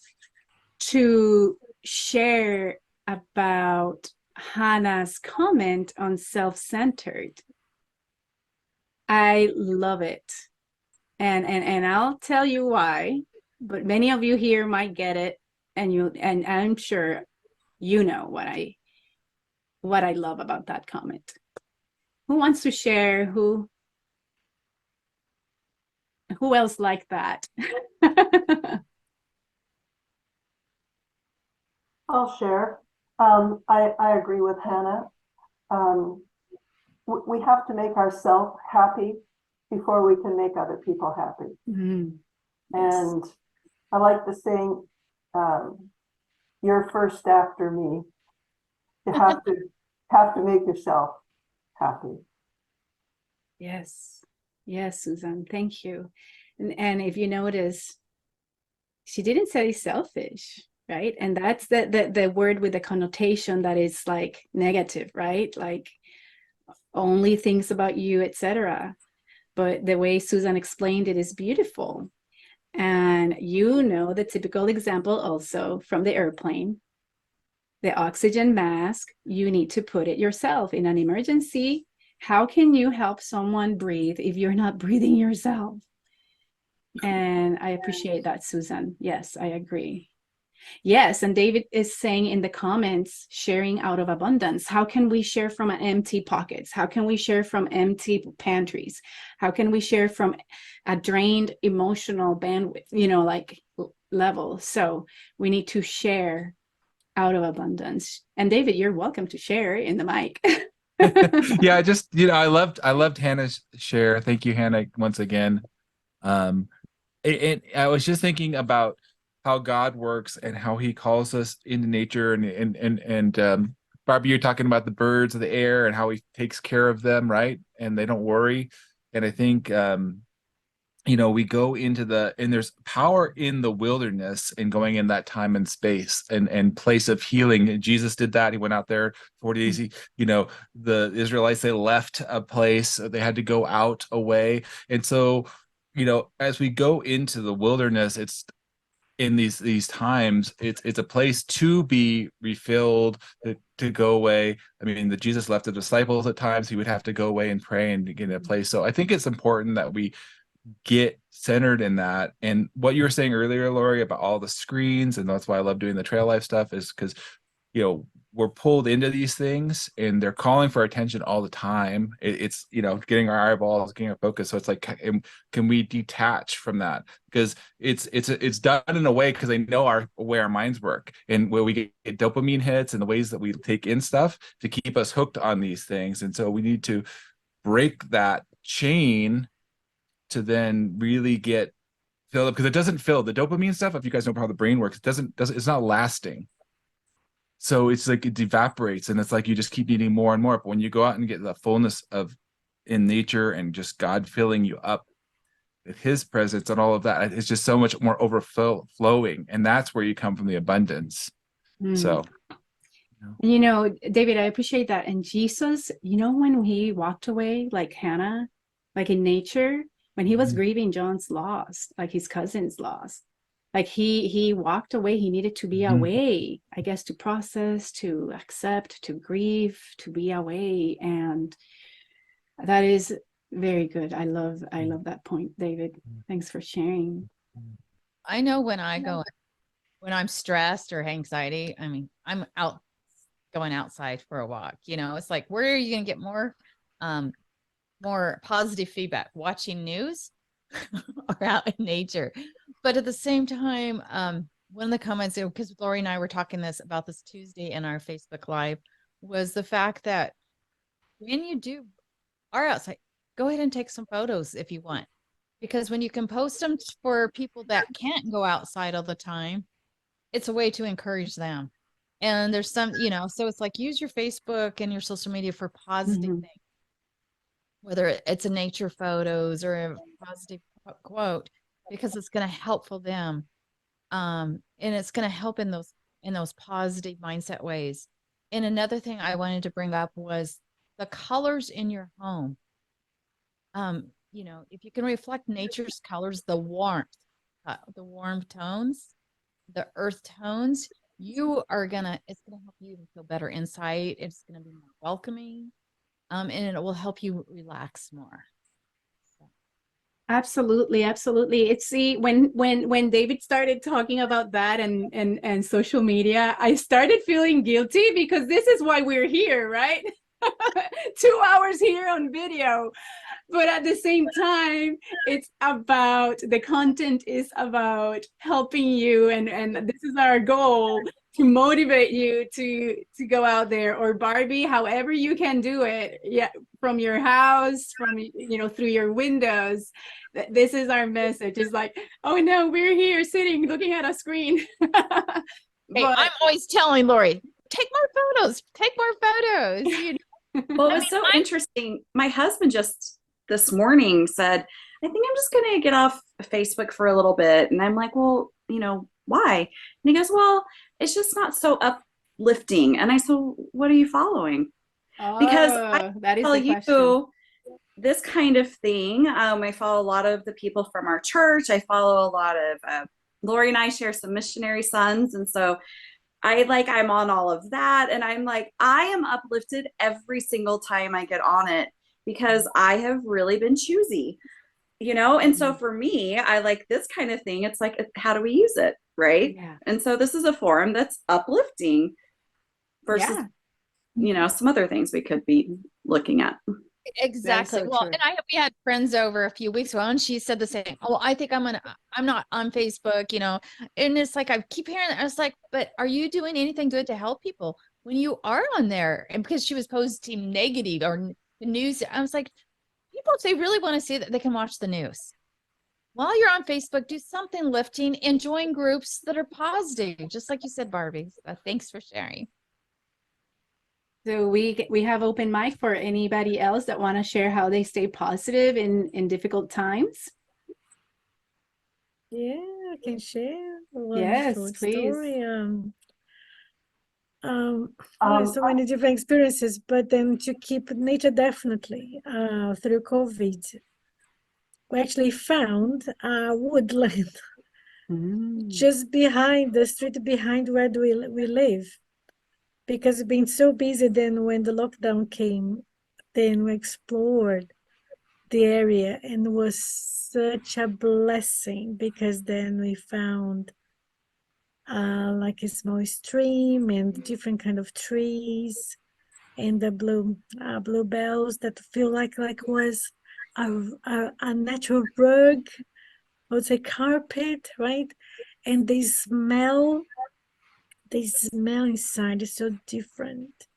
to share about Hannah's comment on self-centered. I love it. And I'll tell you why, but many of you here might get it, and I'm sure you know what I love about that comment. Who wants to share? Who else like that? I'll share. I agree with Hannah. We have to make ourselves happy before we can make other people happy. Mm, and I like the saying, you're first after me. You have to make yourself happy. yes, Susan, thank you. And if you notice, she didn't say selfish, right? And that's the word with the connotation that is like negative, right? Like only things about you, etc. But the way Susan explained it is beautiful. And the typical example also from the airplane, the oxygen mask, you need to put it yourself in an emergency. How can you help someone breathe if you're not breathing yourself? And I appreciate that, Susan. Yes, I agree. Yes, and David is saying in the comments, sharing out of abundance. How can we share from empty pockets? How can we share from empty pantries? How can we share from a drained emotional bandwidth, like level? So we need to share out of abundance. And David, you're welcome to share in the mic. Yeah, I just, I loved Hannah's share. Thank you, Hannah, once again. I was just thinking about how God works and how he calls us into nature, and Barbie, you're talking about the birds of the air and how he takes care of them, right? And they don't worry. And I think we go into and there's power in the wilderness and going in that time and space and place of healing. And Jesus did that. He went out there 40 days. The Israelites, they left a place, they had to go out away. And so, as we go into the wilderness, it's in these times, it's a place to be refilled, to go away. I mean, Jesus left the disciples at times. He would have to go away and pray and get in a place. So I think it's important that we get centered in that. And what you were saying earlier, Lori, about all the screens, and that's why I love doing the Trail Life stuff, is because we're pulled into these things and they're calling for attention all the time. It's getting our eyeballs, getting our focus. So it's like, can we detach from that? Because it's done in a way because they know our way our minds work, and where we get dopamine hits and the ways that we take in stuff to keep us hooked on these things. And so we need to break that chain to then really get filled up, because it doesn't fill the dopamine stuff. If you guys know how the brain works, it's not lasting. So it's like it evaporates, and it's like you just keep needing more and more. But when you go out and get the fullness of in nature and just God filling you up with his presence and all of that, it's just so much more overflowing. And that's where you come from the abundance. So, David, I appreciate that. And Jesus, when he walked away, like Hannah, like in nature, when he was grieving John's loss, like his cousin's loss, like he walked away. He needed to be away, I guess, to process, to accept, to grieve, to be away. And that is very good. I love that point, David. Thanks for sharing. I know when I'm stressed or anxiety, I mean, I'm going outside for a walk. It's like, where are you going to get more positive feedback? Watching news or out in nature? But at the same time, one of the comments, because Lori and I were talking about this Tuesday in our Facebook Live, was the fact that when you are outside, go ahead and take some photos if you want, because when you can post them for people that can't go outside all the time, it's a way to encourage them. And there's some, so it's like, use your Facebook and your social media for positive things, whether it's a nature photos or a positive quote, because it's going to help for them. And it's going to help in those positive mindset ways. And another thing I wanted to bring up was the colors in your home. If you can reflect nature's colors, the warm tones, the earth tones, it's going to help you feel better inside. It's going to be more welcoming. And it will help you relax more. Absolutely. It's when David started talking about that and social media, I started feeling guilty, because this is why we're here, right? 2 hours here on video. But at the same time, the content is about helping you, and this is our goal, to motivate you to go out there, or Barbie, however you can do it, from your house, from through your windows. This is our message. It's like, oh no, we're here sitting looking at a screen. Hey, I'm always telling Lori, take more photos. Well, it was so interesting. My husband just this morning said, I think I'm just going to get off Facebook for a little bit. And I'm like, well, why? And he goes, well, it's just not so uplifting. And I said, what are you following? Because I tell you this kind of thing. I follow a lot of the people from our church. I follow a lot of, Lori and I share some missionary sons. And so I'm on all of that. And I'm like, I am uplifted every single time I get on it, because I have really been choosy, And so for me, I like this kind of thing. It's like, how do we use it? right? Yeah. And so this is a forum that's uplifting versus, Yeah. you know, some other things we could be looking at. Exactly. so Well, true. and we had friends over a few weeks ago, and she said the same. Oh, I think I'm not on Facebook, you know. And it's like I keep hearing that. I was like, but are you doing anything good to help people when you are on there? And because she was posting negative or news, I was like, people, if they really want to see that, they can watch the news. While you're on Facebook, do something lifting and join groups that are positive, just like you said, Barbie. So thanks for sharing. So we have open mic for anybody else that want to share how they stay positive in difficult times. Yeah, I can share one Yes, short please. story. So many different experiences, but then to keep nature definitely through COVID, we actually found a woodland just behind the street behind where we live, because we've been so busy. Then when the lockdown came, then we explored the area, and it was such a blessing, because then we found like a small stream and different kind of trees, and the bluebells that feel like was a natural rug, I would say carpet, right? And they smell inside is so different.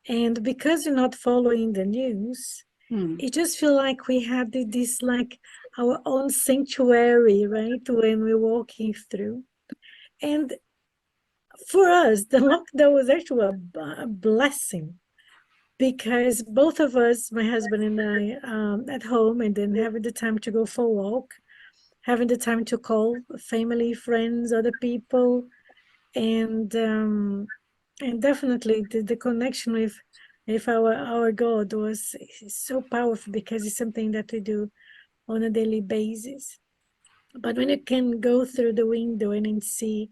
And because you're not following the news, it just feel like we had this like our own sanctuary, right? When we're walking through. And for us, the lockdown was actually a blessing, because both of us, my husband and I, at home, and then having the time to go for a walk, having the time to call family, friends, other people, and definitely the connection with our God was so powerful, because it's something that we do on a daily basis. But when you can go through the window and then see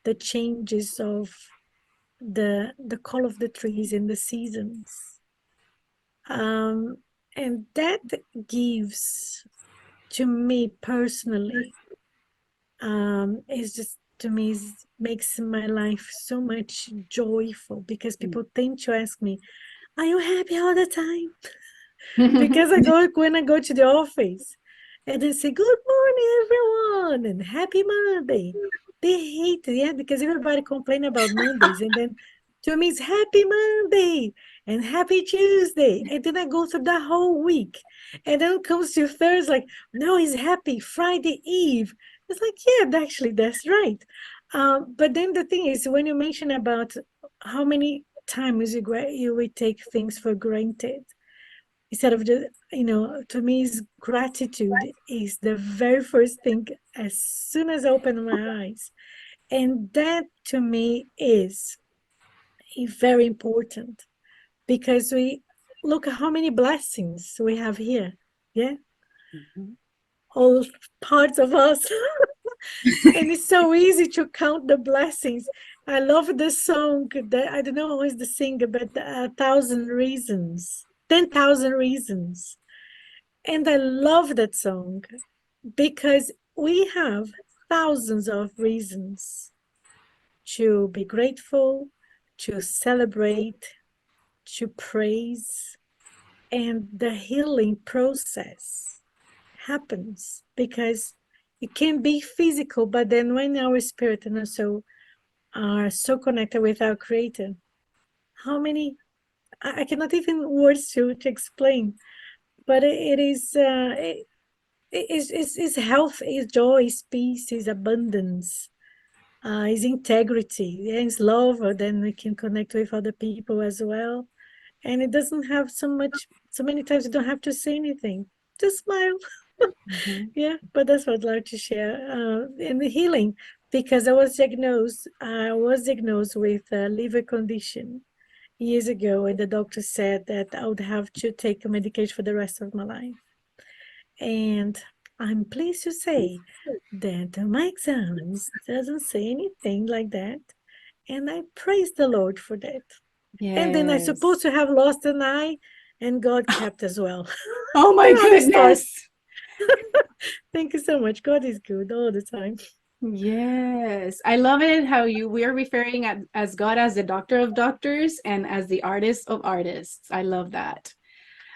the changes of the color of the trees and the seasons, and that gives, to me personally, is just, to me, makes my life so much joyful, because people tend to ask me, are you happy all the time? Because when I go to the office and they say, good morning, everyone, and happy Monday. They hate it, yeah, because everybody complain about Mondays. And then to me, it's happy Monday and happy Tuesday. And then I go through the whole week. And then it comes to Thursday, like, no, it's happy Friday Eve. It's like, yeah, actually, that's right. But then the thing is, when you mention about how many times you would take things for granted, instead of just, to me, gratitude is the very first thing as soon as I open my eyes. And that to me is very important, because we look at how many blessings we have here. Yeah. All parts of us. And it's so easy to count the blessings. I love the song that, I don't know who is the singer, but 1,000 Reasons, 10,000 Reasons. And I love that song, because we have thousands of reasons to be grateful, to celebrate, to praise. And the healing process happens because it can be physical, but then when our spirit and our soul are so connected with our Creator, how many, I cannot even words to explain, but it is is health, is joy, is peace, is abundance, is integrity, is love. Then we can connect with other people as well. And it doesn't have so many times you don't have to say anything, just smile. Yeah, but that's what I'd like to share. In the healing, because I was diagnosed with a liver condition years ago, and the doctor said that I would have to take a medication for the rest of my life. And I'm pleased to say that my exams doesn't say anything like that. And I praise the Lord for that. And then I supposed to have lost an eye, and God kept as well. Oh my There are other stories. goodness. Thank you so much. God is good all the time. Yes, I love it how we're referring as God as the doctor of doctors and as the artist of artists. I love that.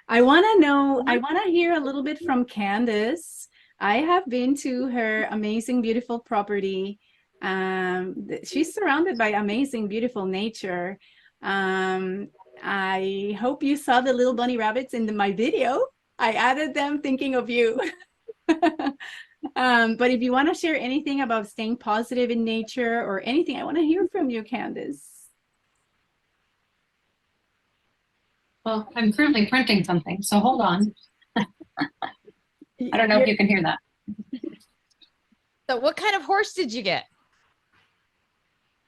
I want to know, I want to hear a little bit from Candace. I have been to her amazing, beautiful property. She's surrounded by amazing, beautiful nature. I hope you saw the little bunny rabbits in my video. I added them thinking of you. But if you want to share anything about staying positive in nature or anything, I want to hear from you, Candace. Well, I'm currently printing something, so hold on. I don't know if you can hear that. So what kind of horse did you get?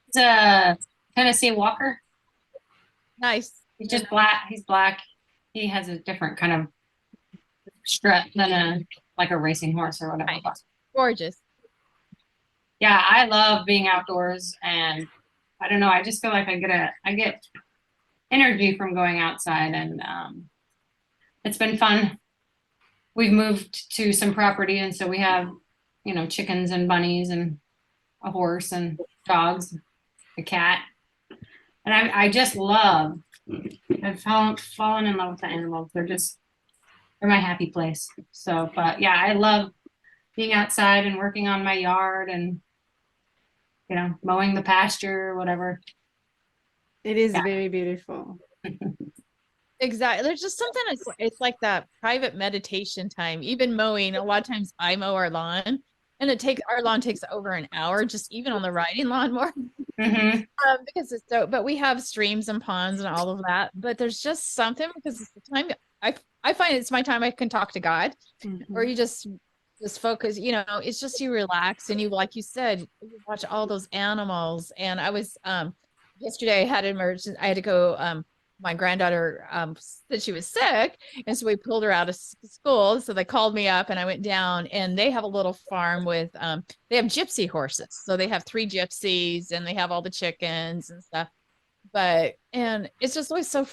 It's a Tennessee Walker. Nice. He's just black. He's black. He has a different kind of strut than like a racing horse or whatever. Nice. Gorgeous. Yeah, I love being outdoors, and I don't know. I just feel like I get energy from going outside, and it's been fun. We've moved to some property, and so we have, you know, chickens and bunnies and a horse and dogs, a cat, and I just love. I've fallen in love with the animals. They're my happy place. So, but yeah, I love being outside and working on my yard and, you know, mowing the pasture or whatever. It is very beautiful. Exactly. There's just something, it's like that private meditation time. Even mowing, a lot of times I mow our lawn, and our lawn takes over an hour, just even on the riding lawnmower. Because it's so, but we have streams and ponds and all of that. But there's just something, because it's the time I find it's my time I can talk to God, or you just focus, you know, it's just you relax, and you, like you said, you watch all those animals. And I was yesterday I had an emergency. I had to go, my granddaughter said she was sick, and so we pulled her out of school. So they called me up, and I went down, and they have a little farm with they have gypsy horses. So they have 3 gypsies, and they have all the chickens and stuff. And it's just always so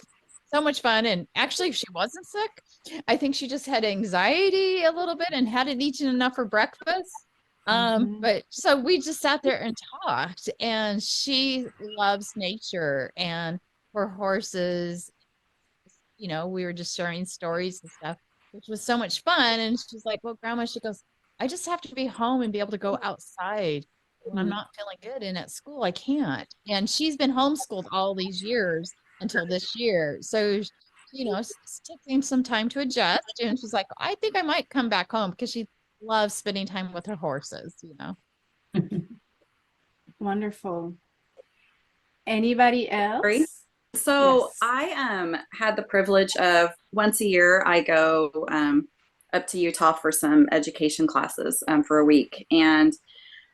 much fun. And actually, if she wasn't sick, I think she just had anxiety a little bit and hadn't eaten enough for breakfast. But so we just sat there and talked, and she loves nature and her horses. You know, we were just sharing stories and stuff, which was so much fun. And she's like, well, Grandma, she goes, I just have to be home and be able to go outside when I'm not feeling good, and at school I can't. And she's been homeschooled all these years until this year. So, you know, it's taking some time to adjust. And she's like, I think I might come back home, because she loves spending time with her horses, you know. Wonderful. Anybody else? So Yes. I had the privilege of, once a year I go up to Utah for some education classes for a week, and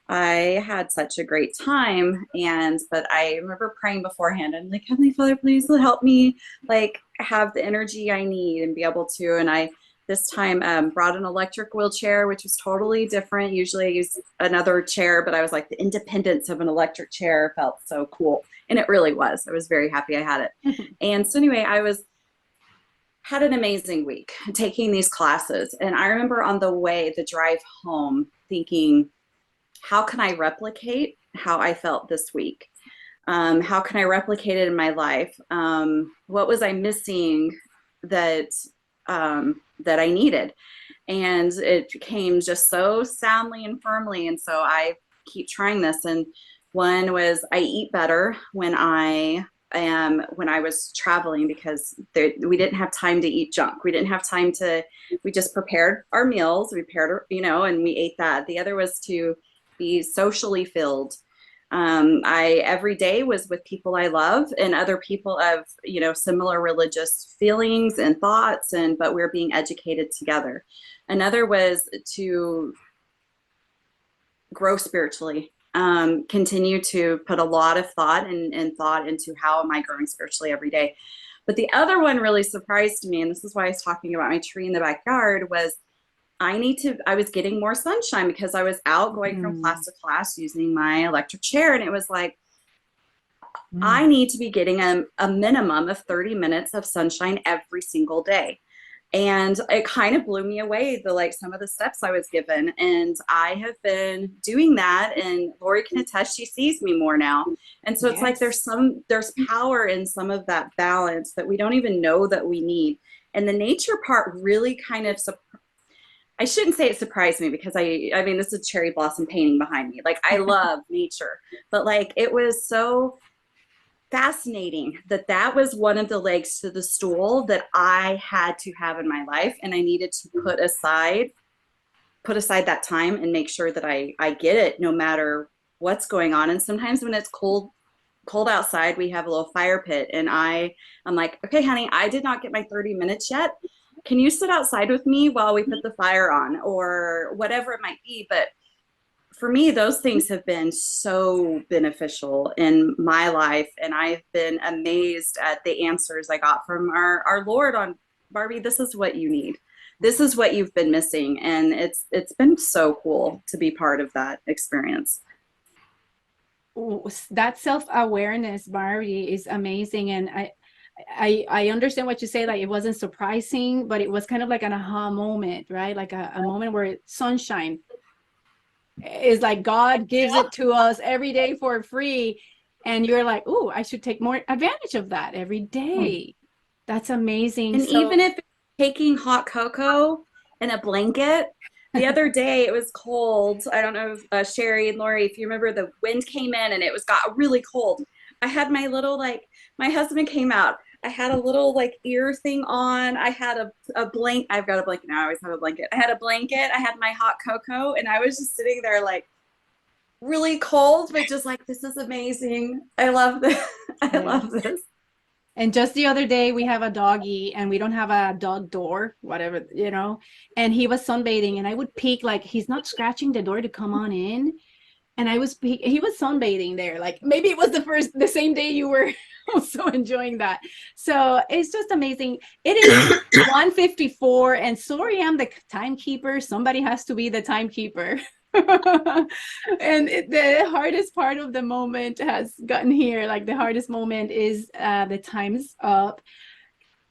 I had such a great time. But I remember praying beforehand and like, Heavenly Father, please help me like have the energy I need and be able to. And I this time brought an electric wheelchair, which was totally different. Usually I use another chair, but I was like, the independence of an electric chair felt so cool. And it really was. I was very happy I had it. And so anyway, had an amazing week taking these classes. And I remember on the drive home, thinking, how can I replicate how I felt this week? How can I replicate it in my life? What was I missing that I needed? And it came just so soundly and firmly. And so I keep trying this. And one was, I eat better when I was traveling, because we didn't have time to eat junk. We didn't have time we just prepared our meals, and we ate that. The other was to be socially filled. I every day was with people I love and other people of, similar religious feelings and thoughts, but we're being educated together. Another was to grow spiritually, continue to put a lot of thought and thought into how am I growing spiritually every day. But the other one really surprised me, and this is why I was talking about my tree in the backyard, was I was getting more sunshine, because I was out going from class to class using my electric chair. And it was like, I need to be getting a minimum of 30 minutes of sunshine every single day. And it kind of blew me away, some of the steps I was given. And I have been doing that, and Lori can attest, she sees me more now. And so it's like there's power in some of that balance that we don't even know that we need. And the nature part really kind of I shouldn't say it surprised me, because I mean, this is cherry blossom painting behind me. Like, I love nature, but like, it was so fascinating that was one of the legs to the stool that I had to have in my life. And I needed to put aside that time and make sure that I get it no matter what's going on. And sometimes when it's cold outside, we have a little fire pit, and I'm like, okay, honey, I did not get my 30 minutes yet. Can you sit outside with me while we put the fire on, or whatever it might be? But for me, those things have been so beneficial in my life. And I've been amazed at the answers I got from our Lord on, Barbie, this is what you need. This is what you've been missing. And it's been so cool to be part of that experience. That self-awareness, Barbie, is amazing. And I understand what you say, like it wasn't surprising, but it was kind of like an aha moment, right? Like a moment where sunshine is like God gives it to us every day for free. And you're like, oh, I should take more advantage of that every day. That's amazing. And even if it's taking hot cocoa and a blanket, the other day it was cold. I don't know if Sherry and Lori, if you remember, the wind came in and it got really cold. I had my little, my husband came out. I had a little ear thing on. I had a blanket. I've got a blanket now. I always have a blanket. I had a blanket. I had my hot cocoa, and I was just sitting there really cold, but just this is amazing. I love this. I love this. And just the other day, we have a doggy, and we don't have a dog door, whatever, and he was sunbathing, and I would peek, he's not scratching the door to come on in. And he was sunbathing there. Maybe it was the same day you were also enjoying that. So it's just amazing. It is 1:54, and sorry, I'm the timekeeper. Somebody has to be the timekeeper. And the hardest part of the moment has gotten here. The hardest moment is the time's up.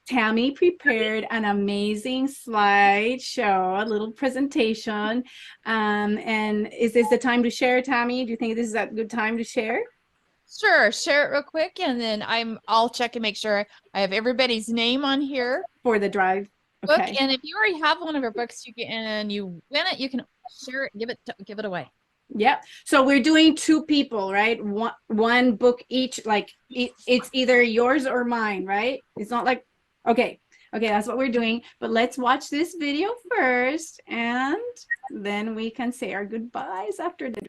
Tammy prepared an amazing slideshow, a little presentation. And is this the time to share, Tammy? Do you think this is a good time to share? Sure, share it real quick, and then I'll check and make sure I have everybody's name on here For the drive. book. Okay. And if you already have one of our books, you win it, you can share it, give it away. Yeah. So we're doing 2 people, right? One book each. It's either yours or mine, right? It's not okay, that's what we're doing. But let's watch this video first, and then we can say our goodbyes after the